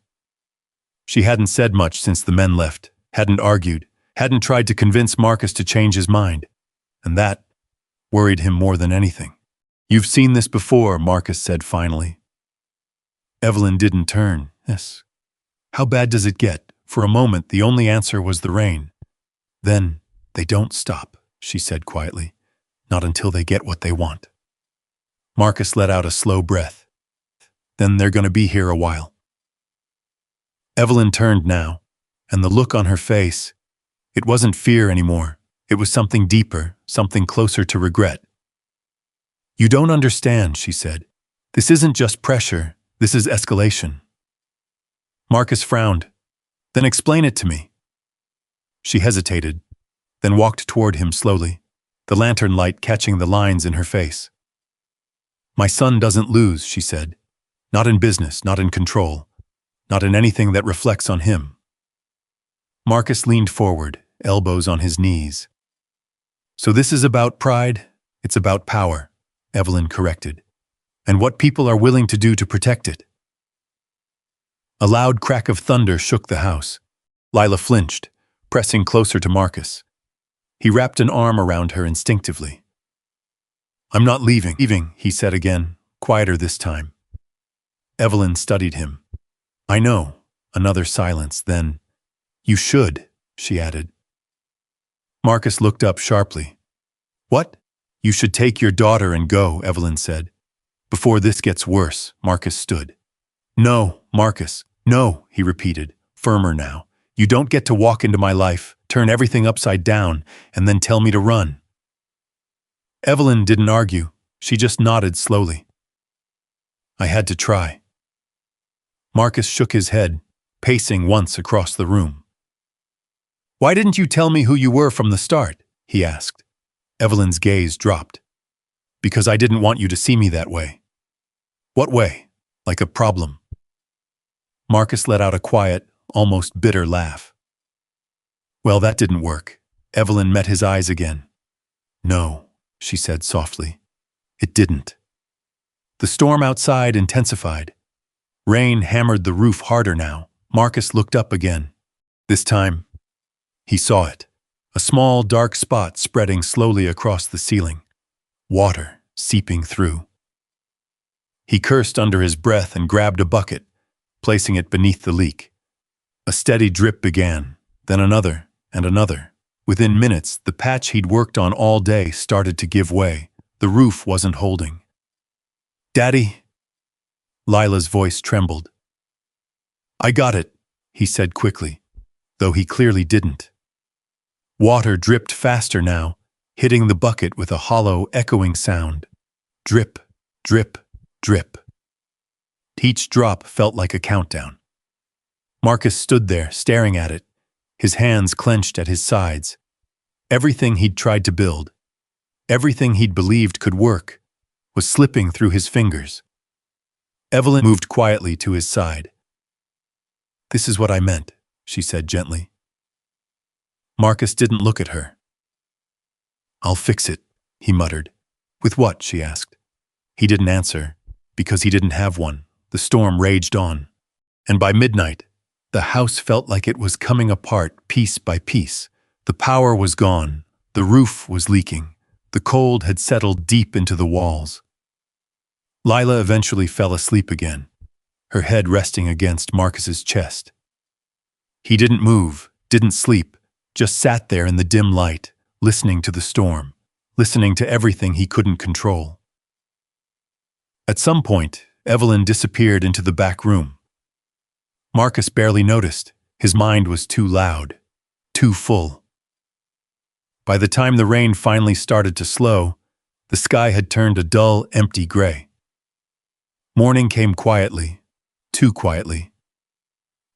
She hadn't said much since the men left, hadn't argued, hadn't tried to convince Marcus to change his mind, and that worried him more than anything. You've seen this before, Marcus said finally. Evelyn didn't turn. Yes. How bad does it get? For a moment, the only answer was the rain. Then, they don't stop, she said quietly. Not until they get what they want. Marcus let out a slow breath. Then they're going to be here a while. Evelyn turned now, and the look on her face, it wasn't fear anymore. It was something deeper, something closer to regret. You don't understand, she said. This isn't just pressure, this is escalation. Marcus frowned. Then explain it to me. She hesitated, then walked toward him slowly, the lantern light catching the lines in her face. My son doesn't lose, she said. Not in business, not in control, not in anything that reflects on him. Marcus leaned forward, elbows on his knees. So this is about pride? It's about power, Evelyn corrected. And what people are willing to do to protect it. A loud crack of thunder shook the house. Lila flinched, pressing closer to Marcus. He wrapped an arm around her instinctively. I'm not leaving, he said again, quieter this time. Evelyn studied him. I know. Another silence, then, you should, she added. Marcus looked up sharply. What? You should take your daughter and go, Evelyn said. Before this gets worse, Marcus stood. No, Marcus, no, he repeated, firmer now. You don't get to walk into my life, turn everything upside down, and then tell me to run. Evelyn didn't argue. She just nodded slowly. I had to try. Marcus shook his head, pacing once across the room. Why didn't you tell me who you were from the start? He asked. Evelyn's gaze dropped. Because I didn't want you to see me that way. What way? Like a problem. Marcus let out a quiet, almost bitter laugh. Well, that didn't work. Evelyn met his eyes again. No, she said softly. It didn't. The storm outside intensified. Rain hammered the roof harder now. Marcus looked up again. This time, he saw it. A small, dark spot spreading slowly across the ceiling. Water seeping through. He cursed under his breath and grabbed a bucket, placing it beneath the leak. A steady drip began, then another and another. Within minutes, the patch he'd worked on all day started to give way. The roof wasn't holding. Daddy? Lila's voice trembled. I got it, he said quickly, though he clearly didn't. Water dripped faster now, hitting the bucket with a hollow, echoing sound. Drip, drip, drip. Each drop felt like a countdown. Marcus stood there, staring at it, his hands clenched at his sides. Everything he'd tried to build, everything he'd believed could work, was slipping through his fingers. Evelyn moved quietly to his side. This is what I meant, she said gently. Marcus didn't look at her. I'll fix it, he muttered. With what? She asked. He didn't answer, because he didn't have one. The storm raged on, and by midnight, the house felt like it was coming apart piece by piece. The power was gone, the roof was leaking, the cold had settled deep into the walls. Lila eventually fell asleep again, her head resting against Marcus's chest. He didn't move, didn't sleep, just sat there in the dim light, listening to the storm, listening to everything he couldn't control. At some point, Evelyn disappeared into the back room. Marcus barely noticed. His mind was too loud, too full. By the time the rain finally started to slow, the sky had turned a dull, empty gray. Morning came quietly, too quietly.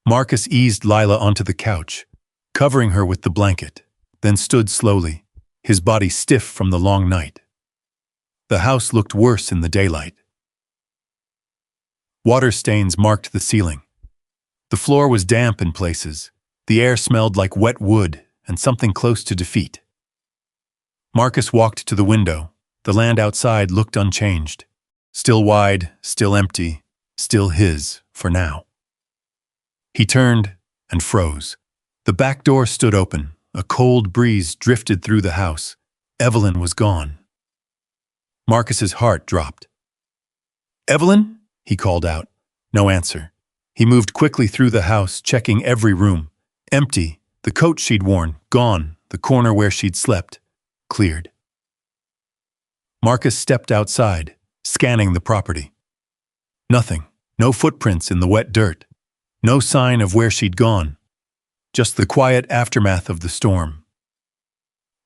Marcus eased Lila onto the couch, covering her with the blanket, then stood slowly, his body stiff from the long night. The house looked worse in the daylight. Water stains marked the ceiling. The floor was damp in places. The air smelled like wet wood and something close to defeat. Marcus walked to the window. The land outside looked unchanged. Still wide, still empty, still his, for now. He turned and froze. The back door stood open. A cold breeze drifted through the house. Evelyn was gone. Marcus's heart dropped. Evelyn? He called out. No answer. He moved quickly through the house, checking every room. Empty. The coat she'd worn, gone. The corner where she'd slept, cleared. Marcus stepped outside, scanning the property. Nothing. No footprints in the wet dirt. No sign of where she'd gone. Just the quiet aftermath of the storm.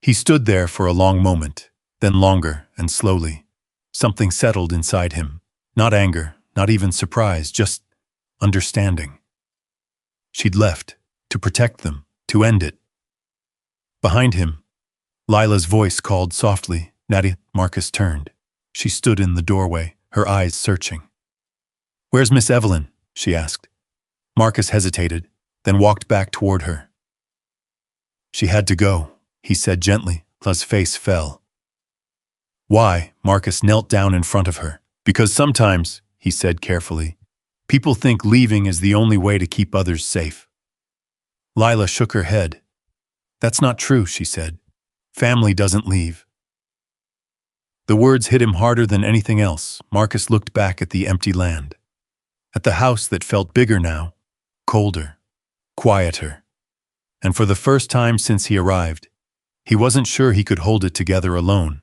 He stood there for a long moment, then longer and slowly. Something settled inside him. Not anger, not even surprise, just understanding. She'd left, to protect them, to end it. Behind him, Lila's voice called softly, Nadia. Marcus turned. She stood in the doorway, her eyes searching. Where's Miss Evelyn? She asked. Marcus hesitated, then walked back toward her. She had to go, he said gently. Lila's face fell. Why? Marcus knelt down in front of her. Because sometimes, he said carefully, people think leaving is the only way to keep others safe. Lila shook her head. That's not true, she said. Family doesn't leave. The words hit him harder than anything else. Marcus looked back at the empty land. At the house that felt bigger now, colder, quieter. And for the first time since he arrived, he wasn't sure he could hold it together alone.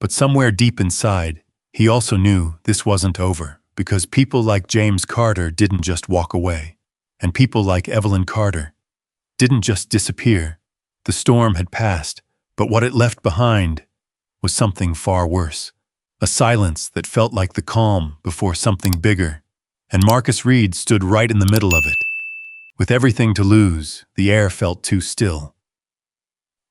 But somewhere deep inside, he also knew this wasn't over, because people like James Carter didn't just walk away, and people like Evelyn Carter didn't just disappear. The storm had passed, but what it left behind was something far worse. A silence that felt like the calm before something bigger. And Marcus Reed stood right in the middle of it. With everything to lose, the air felt too still.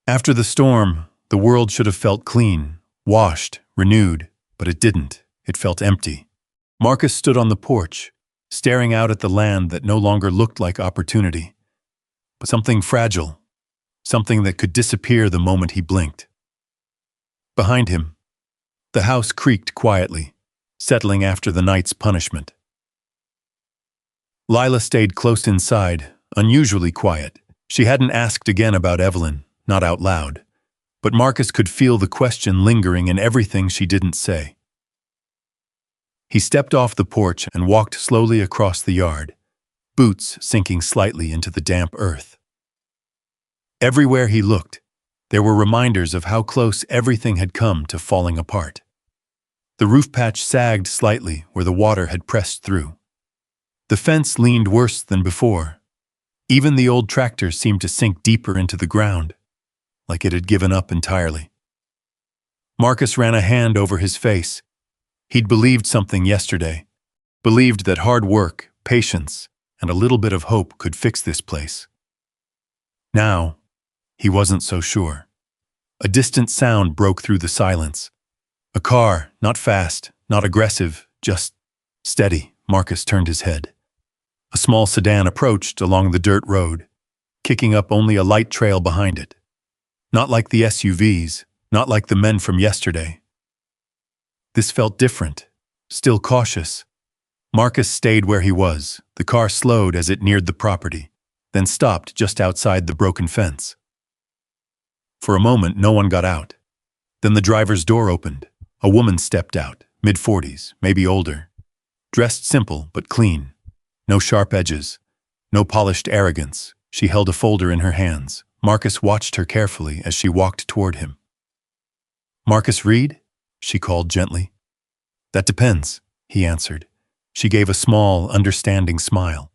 After the storm, the world should have felt clean, washed, renewed, but it didn't. It felt empty. Marcus stood on the porch, staring out at the land that no longer looked like opportunity, but something fragile, something that could disappear the moment he blinked. Behind him, the house creaked quietly, settling after the night's punishment. Lila stayed close inside, unusually quiet. She hadn't asked again about Evelyn, not out loud, but Marcus could feel the question lingering in everything she didn't say. He stepped off the porch and walked slowly across the yard, boots sinking slightly into the damp earth. Everywhere he looked, there were reminders of how close everything had come to falling apart. The roof patch sagged slightly where the water had pressed through. The fence leaned worse than before. Even the old tractor seemed to sink deeper into the ground, like it had given up entirely. Marcus ran a hand over his face. He'd believed something yesterday, believed that hard work, patience, and a little bit of hope could fix this place. Now, he wasn't so sure. A distant sound broke through the silence. A car, not fast, not aggressive, just steady. Marcus turned his head. A small sedan approached along the dirt road, kicking up only a light trail behind it. Not like the SUVs, not like the men from yesterday. This felt different, still cautious. Marcus stayed where he was. The car slowed as it neared the property, then stopped just outside the broken fence. For a moment, no one got out. Then the driver's door opened. A woman stepped out, mid-40s, maybe older. Dressed simple but clean. No sharp edges. No polished arrogance. She held a folder in her hands. Marcus watched her carefully as she walked toward him. "Marcus Reed?" she called gently. "That depends," he answered. She gave a small, understanding smile.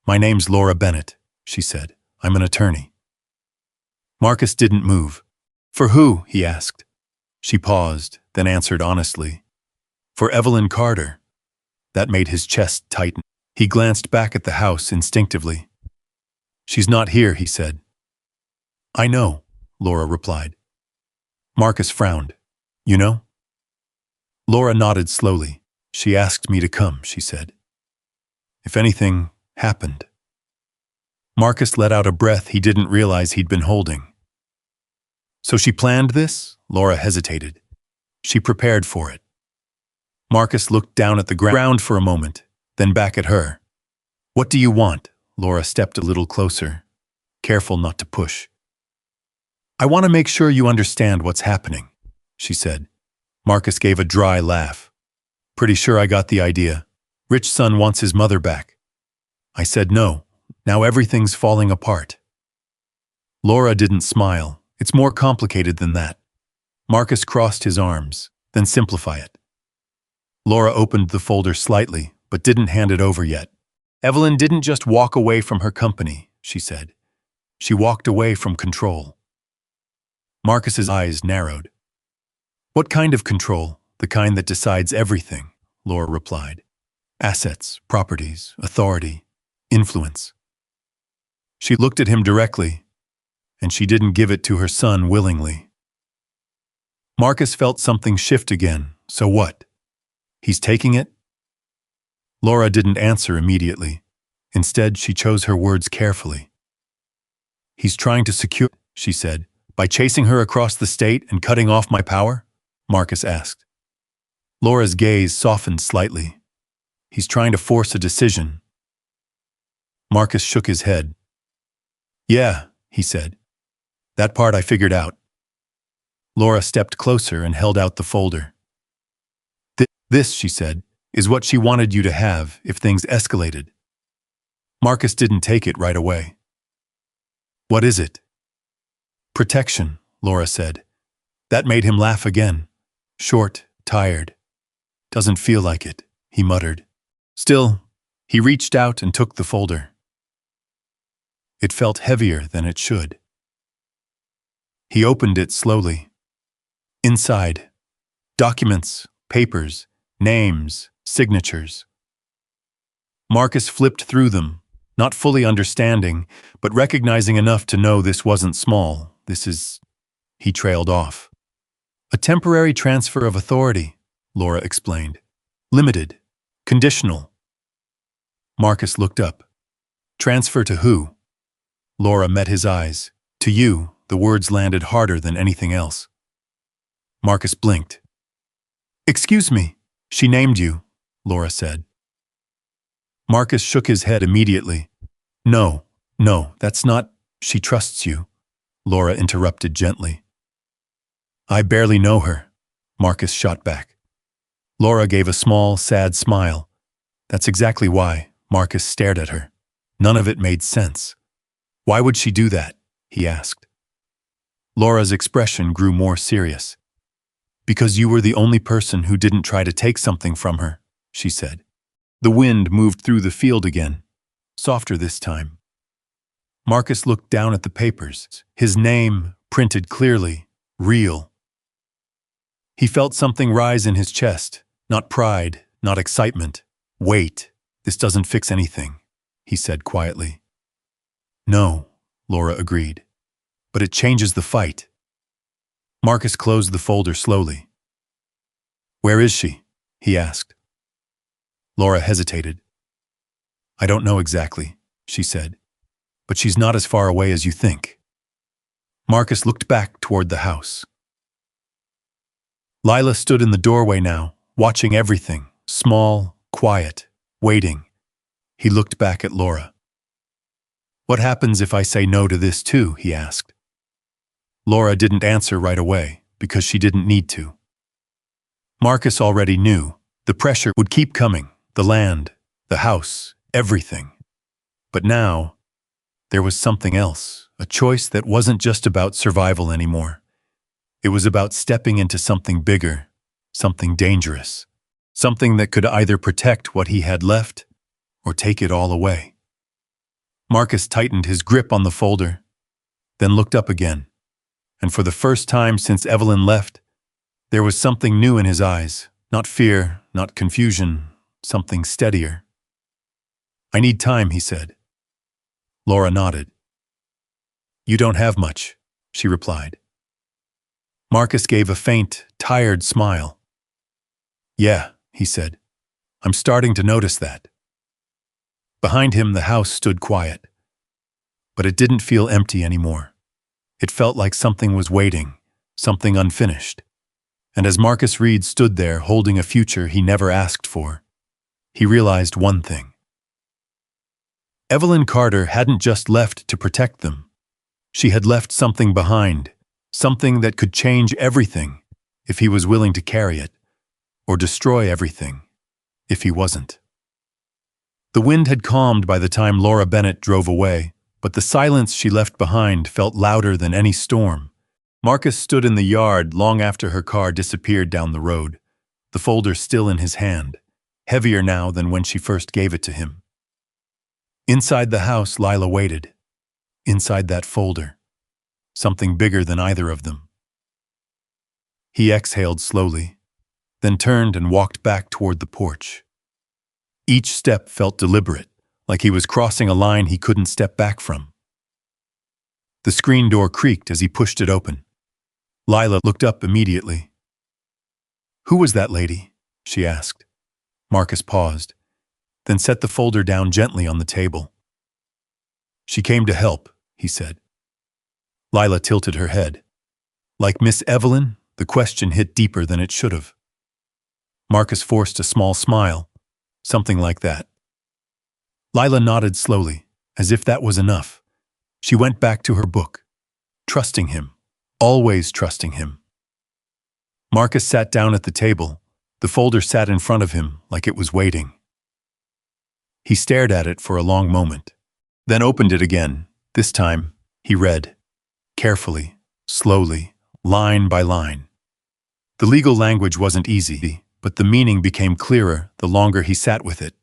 "My name's Laura Bennett," she said. "I'm an attorney." Marcus didn't move. "For who?" he asked. She paused, then answered honestly. "For Evelyn Carter." That made his chest tighten. He glanced back at the house instinctively. "She's not here," he said. "I know," Laura replied. Marcus frowned. "You know?" Laura nodded slowly. "She asked me to come," she said. "If anything happened." Marcus let out a breath he didn't realize he'd been holding. "So she planned this?" Laura hesitated. "She prepared for it." Marcus looked down at the ground for a moment, then back at her. "What do you want?" Laura stepped a little closer, careful not to push. "I want to make sure you understand what's happening," she said. Marcus gave a dry laugh. "Pretty sure I got the idea. Rich son wants his mother back." I said no. Now everything's falling apart. Laura didn't smile. "It's more complicated than that." Marcus crossed his arms, then simplify it. Laura opened the folder slightly, but didn't hand it over yet. "Evelyn didn't just walk away from her company," she said. "She walked away from control." Marcus's eyes narrowed. "What kind of control?" "The kind that decides everything," Laura replied. "Assets, properties, authority, influence." She looked at him directly, and she didn't give it to her son willingly. Marcus felt something shift again. So what? He's taking it? Laura didn't answer immediately. Instead, she chose her words carefully. "He's trying to secure," she said. "By chasing her across the state and cutting off my power?" Marcus asked. Laura's gaze softened slightly. "He's trying to force a decision." Marcus shook his head. "Yeah," he said. "That part I figured out." Laura stepped closer and held out the folder. This, she said, is what she wanted you to have if things escalated. Marcus didn't take it right away. What is it? Protection, Laura said. That made him laugh again. Short, tired. Doesn't feel like it, he muttered. Still, he reached out and took the folder. It felt heavier than it should. He opened it slowly. Inside, documents, papers, names, signatures. Marcus flipped through them, not fully understanding, but recognizing enough to know this wasn't small. He trailed off. A temporary transfer of authority, Laura explained. Limited. Conditional. Marcus looked up. Transfer to who? Laura met his eyes. To you, the words landed harder than anything else. Marcus blinked. Excuse me, she named you, Laura said. Marcus shook his head immediately. No, that's not. She trusts you, Laura interrupted gently. I barely know her, Marcus shot back. Laura gave a small, sad smile. That's exactly why. Marcus stared at her. None of it made sense. Why would she do that? He asked. Laura's expression grew more serious. Because you were the only person who didn't try to take something from her, she said. The wind moved through the field again, softer this time. Marcus looked down at the papers, his name printed clearly, real. He felt something rise in his chest, not pride, not excitement. Wait, this doesn't fix anything, he said quietly. No, Laura agreed, but it changes the fight. Marcus closed the folder slowly. Where is she? He asked. Laura hesitated. I don't know exactly, she said, but she's not as far away as you think. Marcus looked back toward the house. Lila stood in the doorway now, watching everything, small, quiet, waiting. He looked back at Laura. What happens if I say no to this too? He asked. Laura didn't answer right away, because she didn't need to. Marcus already knew. The pressure would keep coming. The land, the house, everything. But now, there was something else, a choice that wasn't just about survival anymore. It was about stepping into something bigger, something dangerous, something that could either protect what he had left or take it all away. Marcus tightened his grip on the folder, then looked up again, and for the first time since Evelyn left, there was something new in his eyes, not fear, not confusion, something steadier. I need time, he said. Laura nodded. You don't have much, she replied. Marcus gave a faint, tired smile. Yeah, he said. I'm starting to notice that. Behind him, the house stood quiet. But it didn't feel empty anymore. It felt like something was waiting, something unfinished. And as Marcus Reed stood there holding a future he never asked for, he realized one thing. Evelyn Carter hadn't just left to protect them. She had left something behind, something that could change everything if he was willing to carry it, or destroy everything if he wasn't. The wind had calmed by the time Laura Bennett drove away, but the silence she left behind felt louder than any storm. Marcus stood in the yard long after her car disappeared down the road, the folder still in his hand, heavier now than when she first gave it to him. Inside the house, Lila waited. Inside that folder, something bigger than either of them. He exhaled slowly, then turned and walked back toward the porch. Each step felt deliberate, like he was crossing a line he couldn't step back from. The screen door creaked as he pushed it open. Lila looked up immediately. Who was that lady? She asked. Marcus paused, then set the folder down gently on the table. She came to help, he said. Lila tilted her head. Like Miss Evelyn, the question hit deeper than it should have. Marcus forced a small smile, something like that. Lila nodded slowly, as if that was enough. She went back to her book, trusting him, always trusting him. Marcus sat down at the table. The folder sat in front of him like it was waiting. He stared at it for a long moment, then opened it again. This time, he read, carefully, slowly, line by line. The legal language wasn't easy, but the meaning became clearer the longer he sat with it.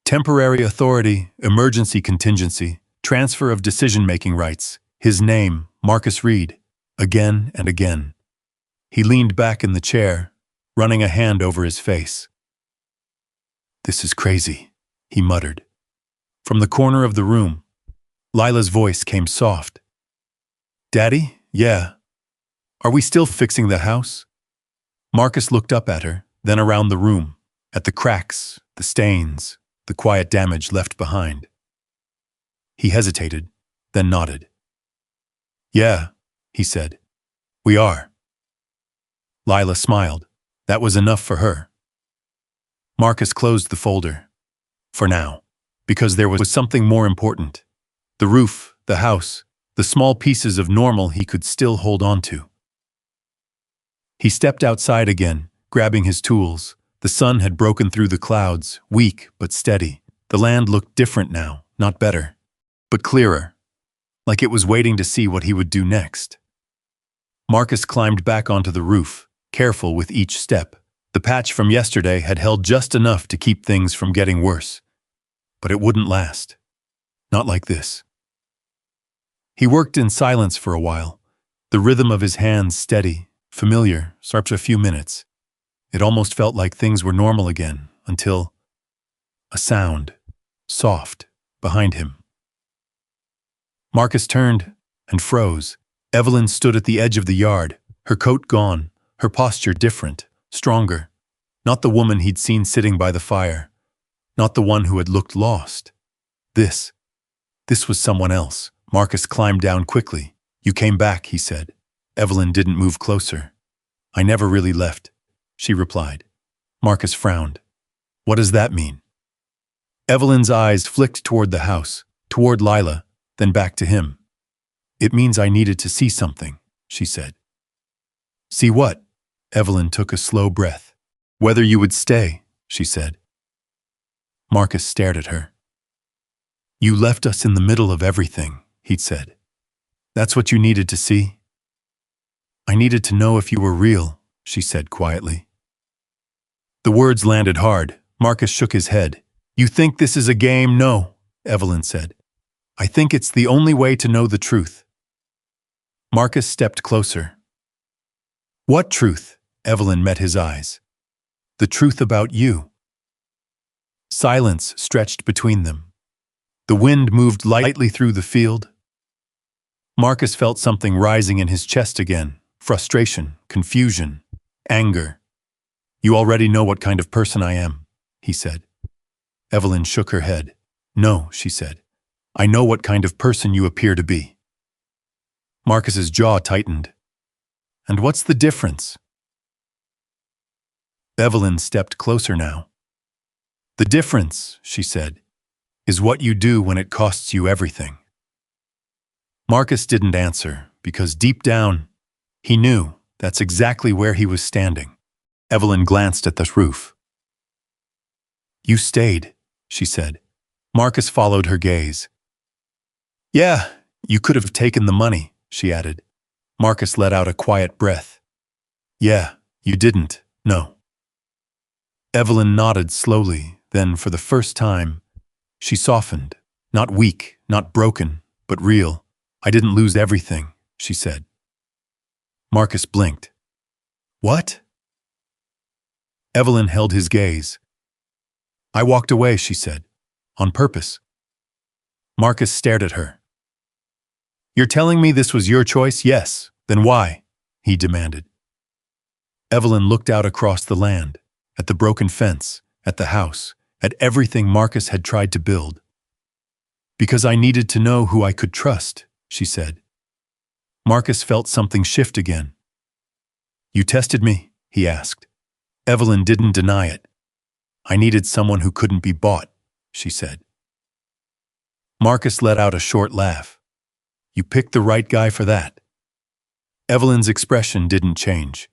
Temporary authority, emergency contingency, transfer of decision-making rights. His name, Marcus Reed, again and again. He leaned back in the chair, running a hand over his face. "This is crazy," he muttered. From the corner of the room, Lila's voice came soft. "Daddy? Yeah. Are we still fixing the house?" Marcus looked up at her, then around the room, at the cracks, the stains, the quiet damage left behind. He hesitated, then nodded. "Yeah," he said. "We are." Lila smiled. That was enough for her. Marcus closed the folder. For now. Because there was something more important. The roof, the house, the small pieces of normal he could still hold on to. He stepped outside again, grabbing his tools. The sun had broken through the clouds, weak but steady. The land looked different now, not better, but clearer, like it was waiting to see what he would do next. Marcus climbed back onto the roof, careful with each step. The patch from yesterday had held just enough to keep things from getting worse. But it wouldn't last. Not like this. He worked in silence for a while, the rhythm of his hands steady, familiar, sharp for a few minutes. It almost felt like things were normal again, until a sound, soft, behind him. Marcus turned and froze. Evelyn stood at the edge of the yard, her coat gone, her posture different, stronger. Not the woman he'd seen sitting by the fire. Not the one who had looked lost. This was someone else. Marcus climbed down quickly. "You came back," he said. Evelyn didn't move closer. "I never really left," she replied. Marcus frowned. "What does that mean?" Evelyn's eyes flicked toward the house, toward Lila, then back to him. "It means I needed to see something," she said. "See what?" Evelyn took a slow breath. "Whether you would stay," she said. Marcus stared at her. "You left us in the middle of everything," he'd said. "That's what you needed to see?" "I needed to know if you were real," she said quietly. The words landed hard. Marcus shook his head. "You think this is a game?" "No," Evelyn said. "I think it's the only way to know the truth." Marcus stepped closer. "What truth?" Evelyn met his eyes. "The truth about you." Silence stretched between them. The wind moved lightly through the field. Marcus felt something rising in his chest again. Frustration, confusion, anger. "You already know what kind of person I am," he said. Evelyn shook her head. "No," she said. "I know what kind of person you appear to be." Marcus's jaw tightened. "And what's the difference?" Evelyn stepped closer now. "The difference," she said, "is what you do when it costs you everything." Marcus didn't answer, because deep down, he knew that's exactly where he was standing. Evelyn glanced at the roof. "You stayed," she said. Marcus followed her gaze. "Yeah, you could have taken the money," she added. Marcus let out a quiet breath. "Yeah, you didn't, no." Evelyn nodded slowly, then for the first time, she softened. Not weak, not broken, but real. "I didn't lose everything," she said. Marcus blinked. "What?" Evelyn held his gaze. "I walked away," she said. "On purpose." Marcus stared at her. "You're telling me this was your choice?" "Yes. Then why?" he demanded. Evelyn looked out across the land, at the broken fence, at the house, at everything Marcus had tried to build. "Because I needed to know who I could trust," she said. Marcus felt something shift again. "You tested me?" he asked. Evelyn didn't deny it. "I needed someone who couldn't be bought," she said. Marcus let out a short laugh. "You picked the right guy for that." Evelyn's expression didn't change.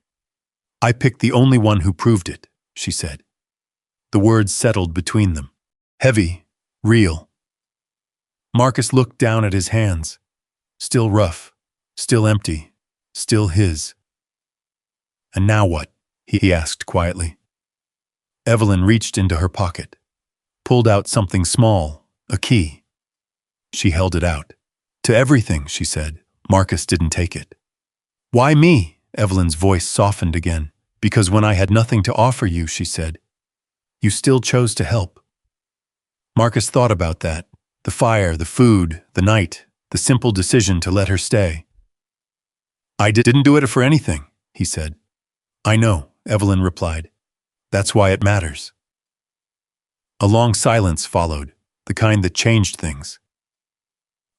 I picked the only one who proved it, she said. The words settled between them. Heavy, real. Marcus looked down at his hands. Still rough, still empty, still his. And now what? He asked quietly. Evelyn reached into her pocket, pulled out something small, a key. She held it out. To everything, she said. Marcus didn't take it. Why me? Evelyn's voice softened again. Because when I had nothing to offer you, she said, you still chose to help. Marcus thought about that. The fire, the food, the night, the simple decision to let her stay. I didn't do it for anything, he said. I know, Evelyn replied. That's why it matters. A long silence followed, the kind that changed things.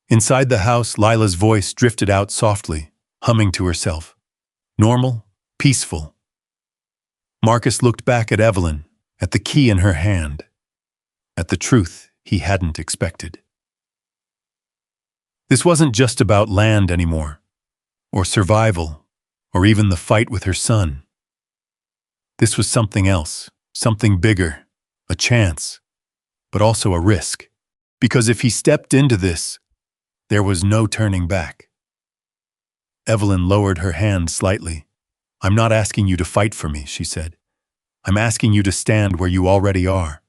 Inside the house, Lila's voice drifted out softly, humming to herself. Normal, peaceful. Marcus looked back at Evelyn, at the key in her hand, at the truth he hadn't expected. This wasn't just about land anymore, or survival, or even the fight with her son. This was something else, something bigger, a chance, but also a risk. Because if he stepped into this, there was no turning back. Evelyn lowered her hand slightly. I'm not asking you to fight for me, she said. I'm asking you to stand where you already are.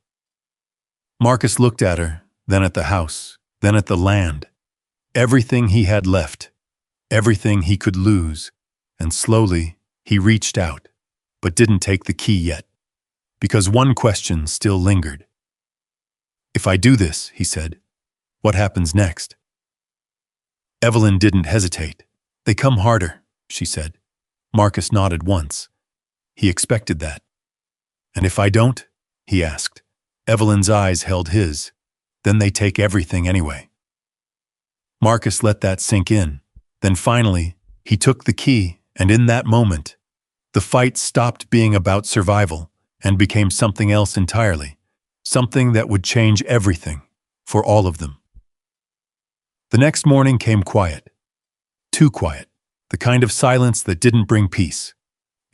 Marcus looked at her, then at the house, then at the land. Everything he had left, everything he could lose, and slowly he reached out, but didn't take the key yet, because one question still lingered. If I do this, he said, what happens next? Evelyn didn't hesitate. They come harder, she said. Marcus nodded once. He expected that. And if I don't? He asked. Evelyn's eyes held his. Then they take everything anyway. Marcus let that sink in. Then finally, he took the key, and in that moment, the fight stopped being about survival and became something else entirely, something that would change everything for all of them. The next morning came quiet. Too quiet. The kind of silence that didn't bring peace.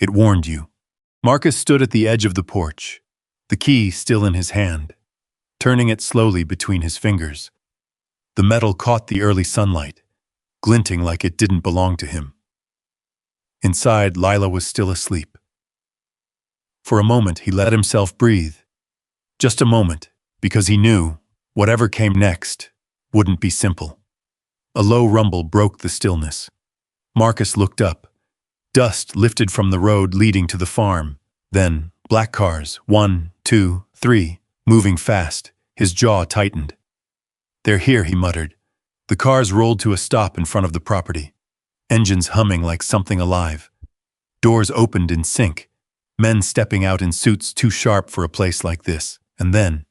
It warned you. Marcus stood at the edge of the porch, the key still in his hand, turning it slowly between his fingers. The metal caught the early sunlight, glinting like it didn't belong to him. Inside, Lila was still asleep. For a moment, he let himself breathe. Just a moment, because he knew whatever came next wouldn't be simple. A low rumble broke the stillness. Marcus looked up. Dust lifted from the road leading to the farm. Then, black cars, 1, 2, 3, moving fast. His jaw tightened. They're here, he muttered. The cars rolled to a stop in front of the property. Engines humming like something alive. Doors opened in sync. Men stepping out in suits too sharp for a place like this. And then,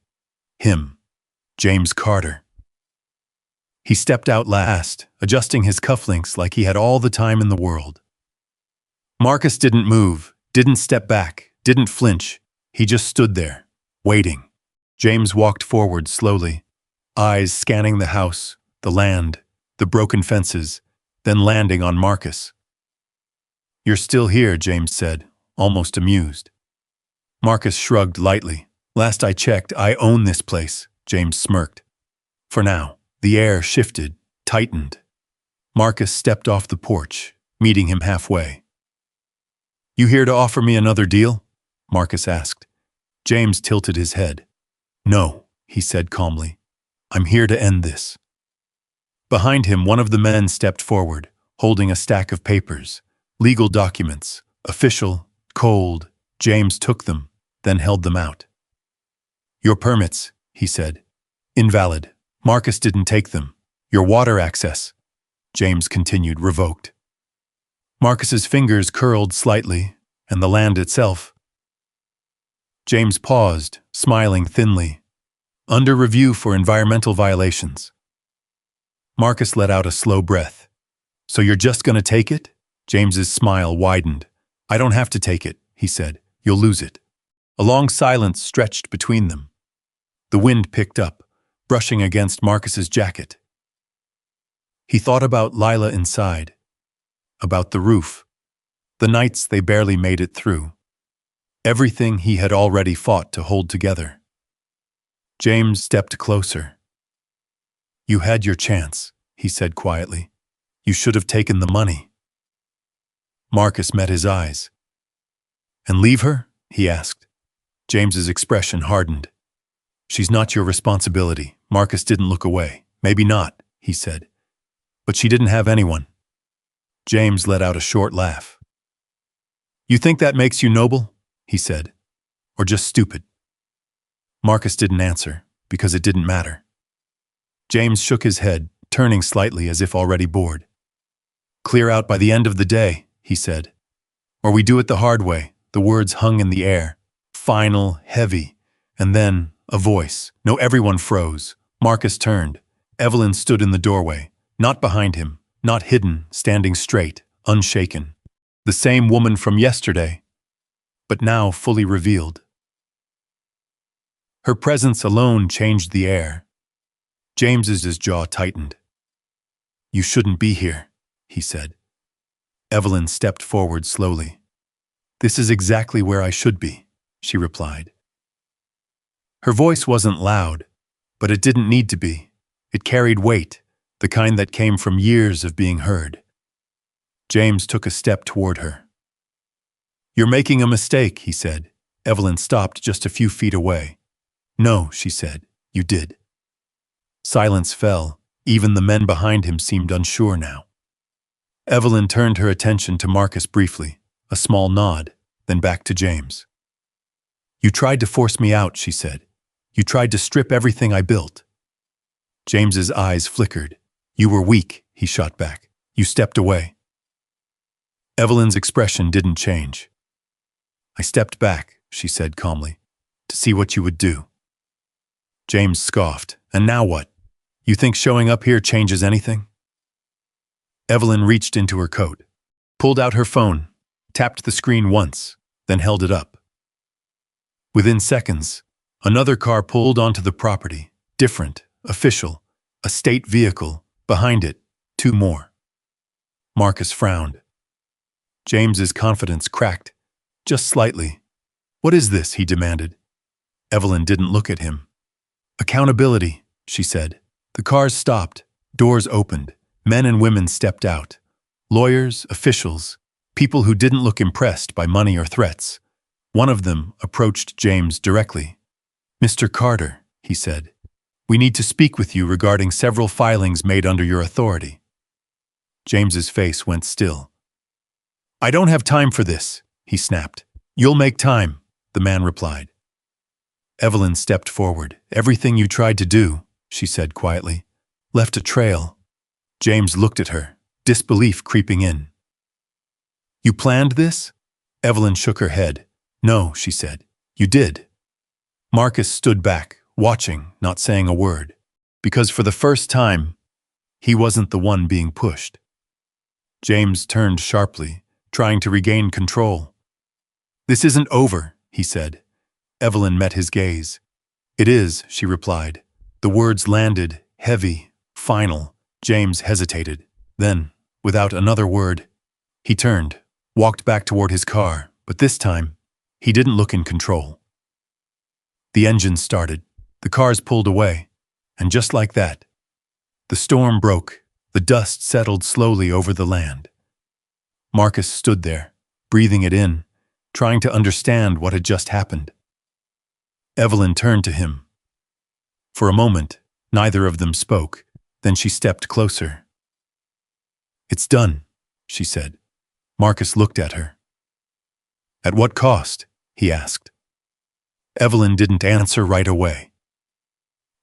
him, James Carter. He stepped out last, adjusting his cufflinks like he had all the time in the world. Marcus didn't move, didn't step back, didn't flinch. He just stood there, waiting. James walked forward slowly, eyes scanning the house, the land, the broken fences, then landing on Marcus. You're still here, James said, almost amused. Marcus shrugged lightly. Last I checked, I own this place, James smirked. For now. The air shifted, tightened. Marcus stepped off the porch, meeting him halfway. You here to offer me another deal? Marcus asked. James tilted his head. No, he said calmly. I'm here to end this. Behind him, one of the men stepped forward, holding a stack of papers, legal documents, official, cold. James took them, then held them out. Your permits, he said. Invalid. Marcus didn't take them. Your water access, James continued, revoked. Marcus's fingers curled slightly, and the land itself. James paused, smiling thinly. Under review for environmental violations. Marcus let out a slow breath. So you're just gonna take it? James's smile widened. I don't have to take it, he said. You'll lose it. A long silence stretched between them. The wind picked up, brushing against Marcus's jacket. He thought about Lila inside, about the roof, The nights they barely made it through. Everything he had already fought to hold together. James stepped closer. "You had your chance," he said quietly. "You should have taken the money." Marcus met his eyes. "And leave her?" he asked. James's expression hardened. "She's not your responsibility." Marcus didn't look away. "Maybe not," he said. "But she didn't have anyone." James let out a short laugh. "You think that makes you noble?" he said. "Or just stupid?" Marcus didn't answer, because it didn't matter. James shook his head, turning slightly as if already bored. "Clear out by the end of the day," he said. "Or we do it the hard way." The words hung in the air, final, heavy, and then a voice. No, everyone froze. Marcus turned. Evelyn stood in the doorway, not behind him, not hidden, standing straight, unshaken. The same woman from yesterday, but now fully revealed. Her presence alone changed the air. James's jaw tightened. "You shouldn't be here," he said. Evelyn stepped forward slowly. "This is exactly where I should be," she replied. Her voice wasn't loud, but it didn't need to be. It carried weight, the kind that came from years of being heard. James took a step toward her. "You're making a mistake," he said. Evelyn stopped just a few feet away. "No," she said, "you did." Silence fell. Even the men behind him seemed unsure now. Evelyn turned her attention to Marcus briefly, a small nod, then back to James. "You tried to force me out," she said. "You tried to strip everything I built." James's eyes flickered. "You were weak," he shot back. "You stepped away." Evelyn's expression didn't change. "I stepped back," she said calmly, "to see what you would do." James scoffed. "And now what? You think showing up here changes anything?" Evelyn reached into her coat, pulled out her phone, tapped the screen once, then held it up. Within seconds, another car pulled onto the property, different, official, a state vehicle, behind it, two more. Marcus frowned. James's confidence cracked, just slightly. "What is this?" he demanded. Evelyn didn't look at him. "Accountability," she said. The cars stopped, doors opened, men and women stepped out. Lawyers, officials, people who didn't look impressed by money or threats. One of them approached James directly. "Mr. Carter," he said, "we need to speak with you regarding several filings made under your authority." James's face went still. "I don't have time for this," he snapped. "You'll make time," the man replied. Evelyn stepped forward. "Everything you tried to do," she said quietly, "left a trail." James looked at her, disbelief creeping in. "You planned this?" Evelyn shook her head. "No," she said. "You did." Marcus stood back, watching, not saying a word, because for the first time, he wasn't the one being pushed. James turned sharply, trying to regain control. "This isn't over," he said. Evelyn met his gaze. "It is," she replied. The words landed, heavy, final. James hesitated. Then, without another word, he turned, walked back toward his car, but this time, he didn't look in control. The engine started, the cars pulled away, and just like that, the storm broke, the dust settled slowly over the land. Marcus stood there, breathing it in, trying to understand what had just happened. Evelyn turned to him. For a moment, neither of them spoke, then she stepped closer. "It's done," she said. Marcus looked at her. "At what cost?" he asked. Evelyn didn't answer right away.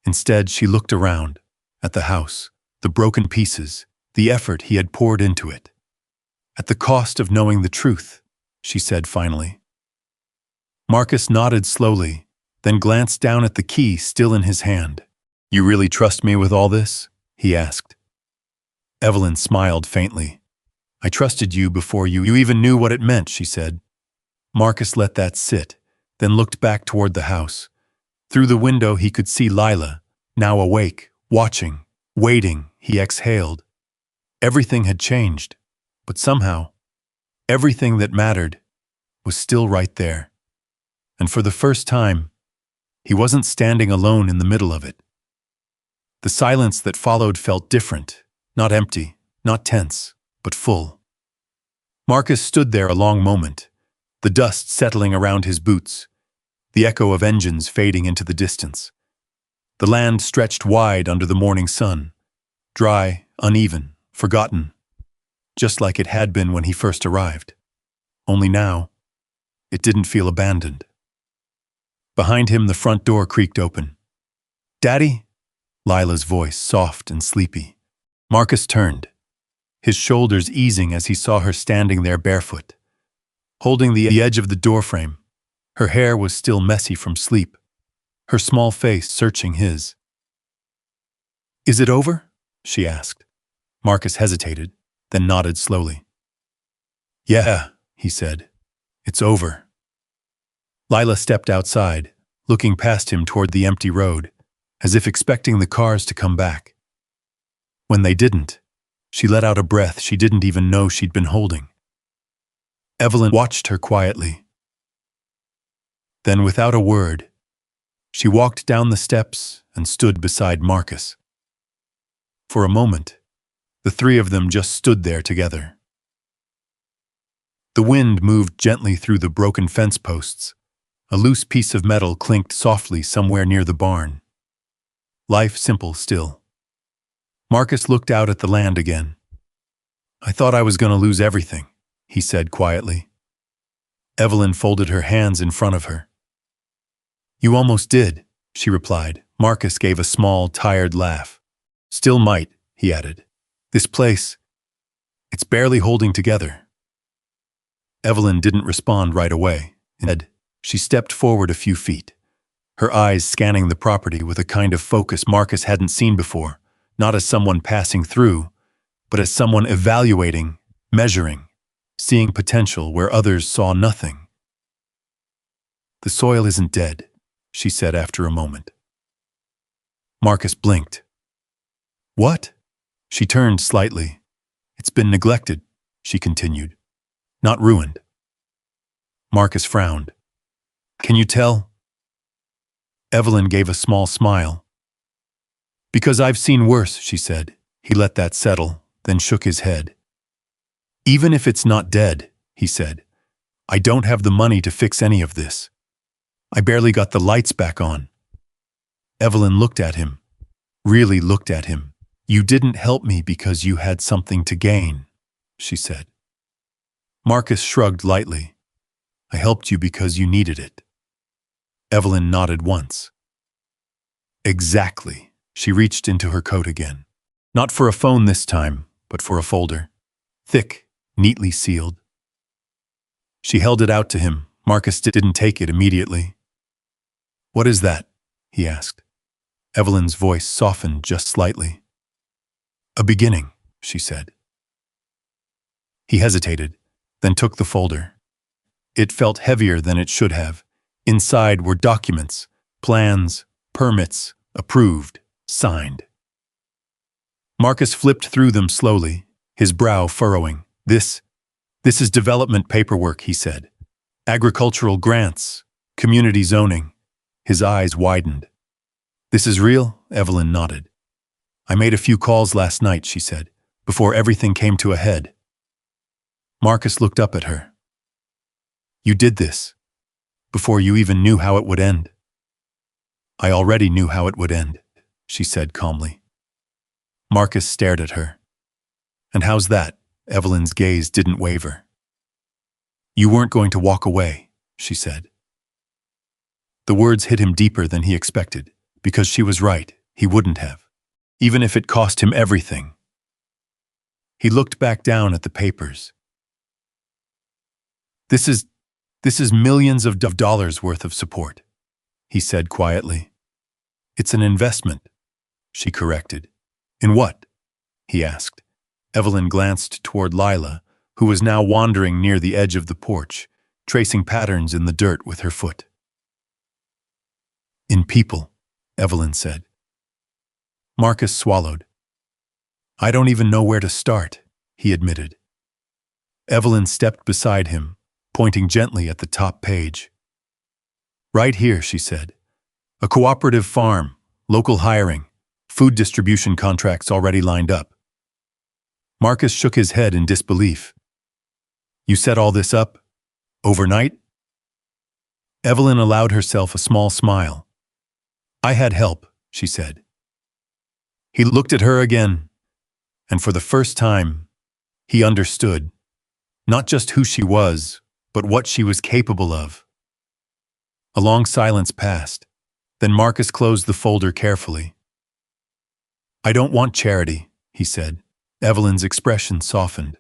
Instead, she looked around, at the house, the broken pieces, the effort he had poured into it. "At the cost of knowing the truth," she said finally. Marcus nodded slowly, then glanced down at the key still in his hand. "You really trust me with all this?" he asked. Evelyn smiled faintly. "I trusted you before you even knew what it meant," she said. Marcus let that sit, then looked back toward the house. Through the window he could see Lila, now awake, watching, waiting. He exhaled. Everything had changed, but somehow, Everything that mattered was still right there. And for the first time, he wasn't standing alone in the middle of it. The silence that followed felt different, not empty, not tense, but full. Marcus stood there a long moment, the dust settling around his boots, the echo of engines fading into the distance. The land stretched wide under the morning sun, dry, uneven, forgotten, just like it had been when he first arrived. Only now, it didn't feel abandoned. Behind him, the front door creaked open. "Daddy?" Lila's voice, soft and sleepy. Marcus turned, his shoulders easing as he saw her standing there barefoot, holding the edge of the doorframe. Her hair was still messy from sleep, her small face searching his. "Is it over?" she asked. Marcus hesitated, then nodded slowly. "Yeah," he said. "It's over." Lila stepped outside, looking past him toward the empty road, as if expecting the cars to come back. When they didn't, she let out a breath she didn't even know she'd been holding. Evelyn watched her quietly. Then, without a word, she walked down the steps and stood beside Marcus. For a moment, the three of them just stood there together. The wind moved gently through the broken fence posts. A loose piece of metal clinked softly somewhere near the barn. Life simple still. Marcus looked out at the land again. "I thought I was going to lose everything," he said quietly. Evelyn folded her hands in front of her. "You almost did," she replied. Marcus gave a small, tired laugh. "Still might," he added. "This place, it's barely holding together." Evelyn didn't respond right away. Instead, she stepped forward a few feet, her eyes scanning the property with a kind of focus Marcus hadn't seen before, not as someone passing through, but as someone evaluating, measuring, seeing potential where others saw nothing. "The soil isn't dead," she said after a moment. Marcus blinked. "What?" She turned slightly. "It's been neglected," she continued. "Not ruined." Marcus frowned. "Can you tell?" Evelyn gave a small smile. "Because I've seen worse," she said. He let that settle, then shook his head. "Even if it's not dead," he said, "I don't have the money to fix any of this. I barely got the lights back on." Evelyn looked at him, really looked at him. "You didn't help me because you had something to gain," she said. Marcus shrugged lightly. "I helped you because you needed it." Evelyn nodded once. "Exactly." She reached into her coat again. Not for a phone this time, but for a folder. Thick, neatly sealed. She held it out to him. Marcus didn't take it immediately. "What is that?" he asked. Evelyn's voice softened just slightly. "A beginning," she said. He hesitated, then took the folder. It felt heavier than it should have. Inside were documents, plans, permits, approved, signed. Marcus flipped through them slowly, his brow furrowing. This is development paperwork," he said. "Agricultural grants, community zoning." His eyes widened. "This is real?" Evelyn nodded. "I made a few calls last night," she said, "before everything came to a head." Marcus looked up at her. "You did this before you even knew how it would end." "I already knew how it would end," she said calmly. Marcus stared at her. "And how's that?" Evelyn's gaze didn't waver. "You weren't going to walk away," she said. The words hit him deeper than he expected, because she was right, he wouldn't have, even if it cost him everything. He looked back down at the papers. This is millions of dollars worth of support," he said quietly. "It's an investment," she corrected. "In what?" he asked. Evelyn glanced toward Lila, who was now wandering near the edge of the porch, tracing patterns in the dirt with her foot. "In people," Evelyn said. Marcus swallowed. "I don't even know where to start," he admitted. Evelyn stepped beside him, pointing gently at the top page. Right here, she said. A cooperative farm, local hiring, food distribution contracts already lined up. Marcus shook his head in disbelief. You set all this up? Overnight? Evelyn allowed herself a small smile. I had help, she said. He looked at her again, and for the first time, he understood, not just who she was, but what she was capable of. A long silence passed. Then Marcus closed the folder carefully. I don't want charity, he said. Evelyn's expression softened.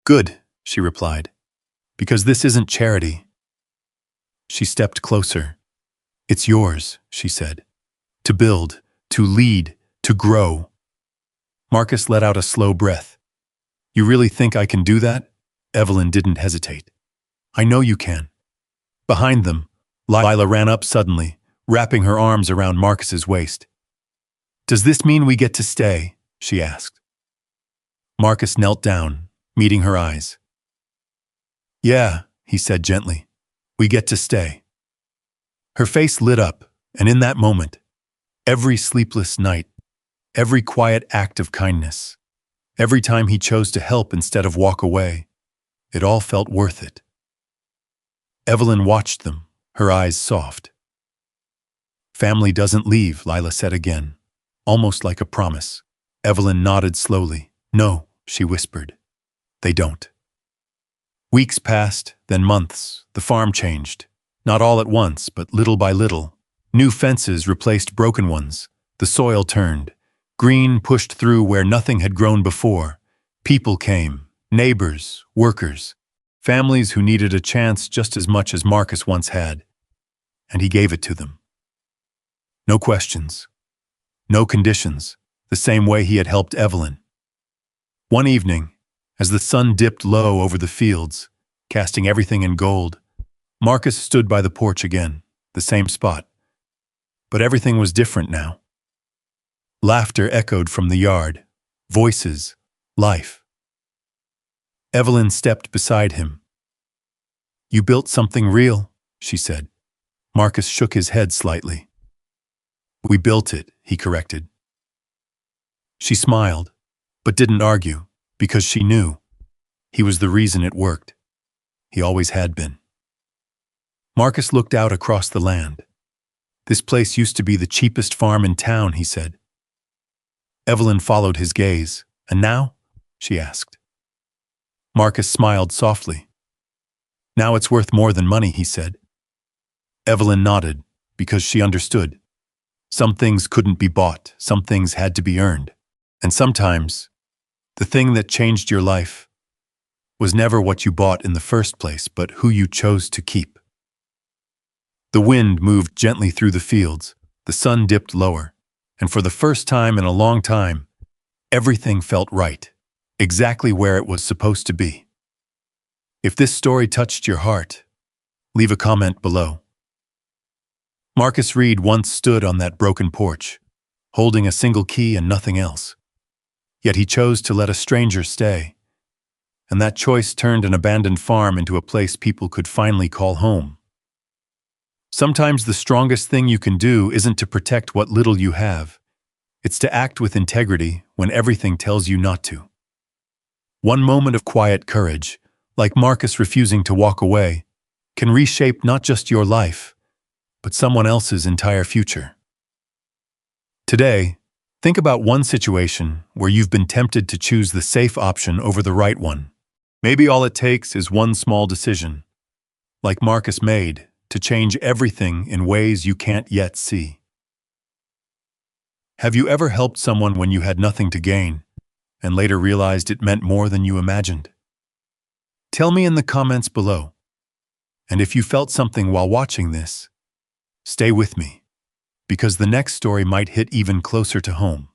Good, she replied, because this isn't charity. She stepped closer. It's yours, she said. To build, to lead, to grow. Marcus let out a slow breath. You really think I can do that? Evelyn didn't hesitate. I know you can. Behind them, Lila ran up suddenly, wrapping her arms around Marcus's waist. Does this mean we get to stay? She asked. Marcus knelt down, meeting her eyes. Yeah, he said gently. We get to stay. Her face lit up, and in that moment, every sleepless night, every quiet act of kindness, every time he chose to help instead of walk away, it all felt worth it. Evelyn watched them, her eyes soft. Family doesn't leave, Lila said again, almost like a promise. Evelyn nodded slowly. No, she whispered. They don't. Weeks passed, then months. The farm changed. Not all at once, but little by little. New fences replaced broken ones. The soil turned. Green pushed through where nothing had grown before. People came. Neighbors, workers, families who needed a chance just as much as Marcus once had. And he gave it to them. No questions. No conditions, the same way he had helped Evelyn. One evening, as the sun dipped low over the fields, casting everything in gold, Marcus stood by the porch again, the same spot. But everything was different now. Laughter echoed from the yard, voices, life. Evelyn stepped beside him. You built something real, she said. Marcus shook his head slightly. We built it, he corrected. She smiled, but didn't argue, because she knew he was the reason it worked. He always had been. Marcus looked out across the land. This place used to be the cheapest farm in town, he said. Evelyn followed his gaze. And now? She asked. Marcus smiled softly. Now it's worth more than money, he said. Evelyn nodded, because she understood. Some things couldn't be bought, some things had to be earned. And sometimes, the thing that changed your life was never what you bought in the first place, but who you chose to keep. The wind moved gently through the fields, the sun dipped lower, and for the first time in a long time, everything felt right, exactly where it was supposed to be. If this story touched your heart, leave a comment below. Marcus Reed once stood on that broken porch, holding a single key and nothing else. Yet he chose to let a stranger stay, and that choice turned an abandoned farm into a place people could finally call home. Sometimes the strongest thing you can do isn't to protect what little you have. It's to act with integrity when everything tells you not to. One moment of quiet courage, like Marcus refusing to walk away, can reshape not just your life, but someone else's entire future. Today, think about one situation where you've been tempted to choose the safe option over the right one. Maybe all it takes is one small decision, like Marcus made, to change everything in ways you can't yet see. Have you ever helped someone when you had nothing to gain, and later realized it meant more than you imagined? Tell me in the comments below. And if you felt something while watching this, stay with me, because the next story might hit even closer to home.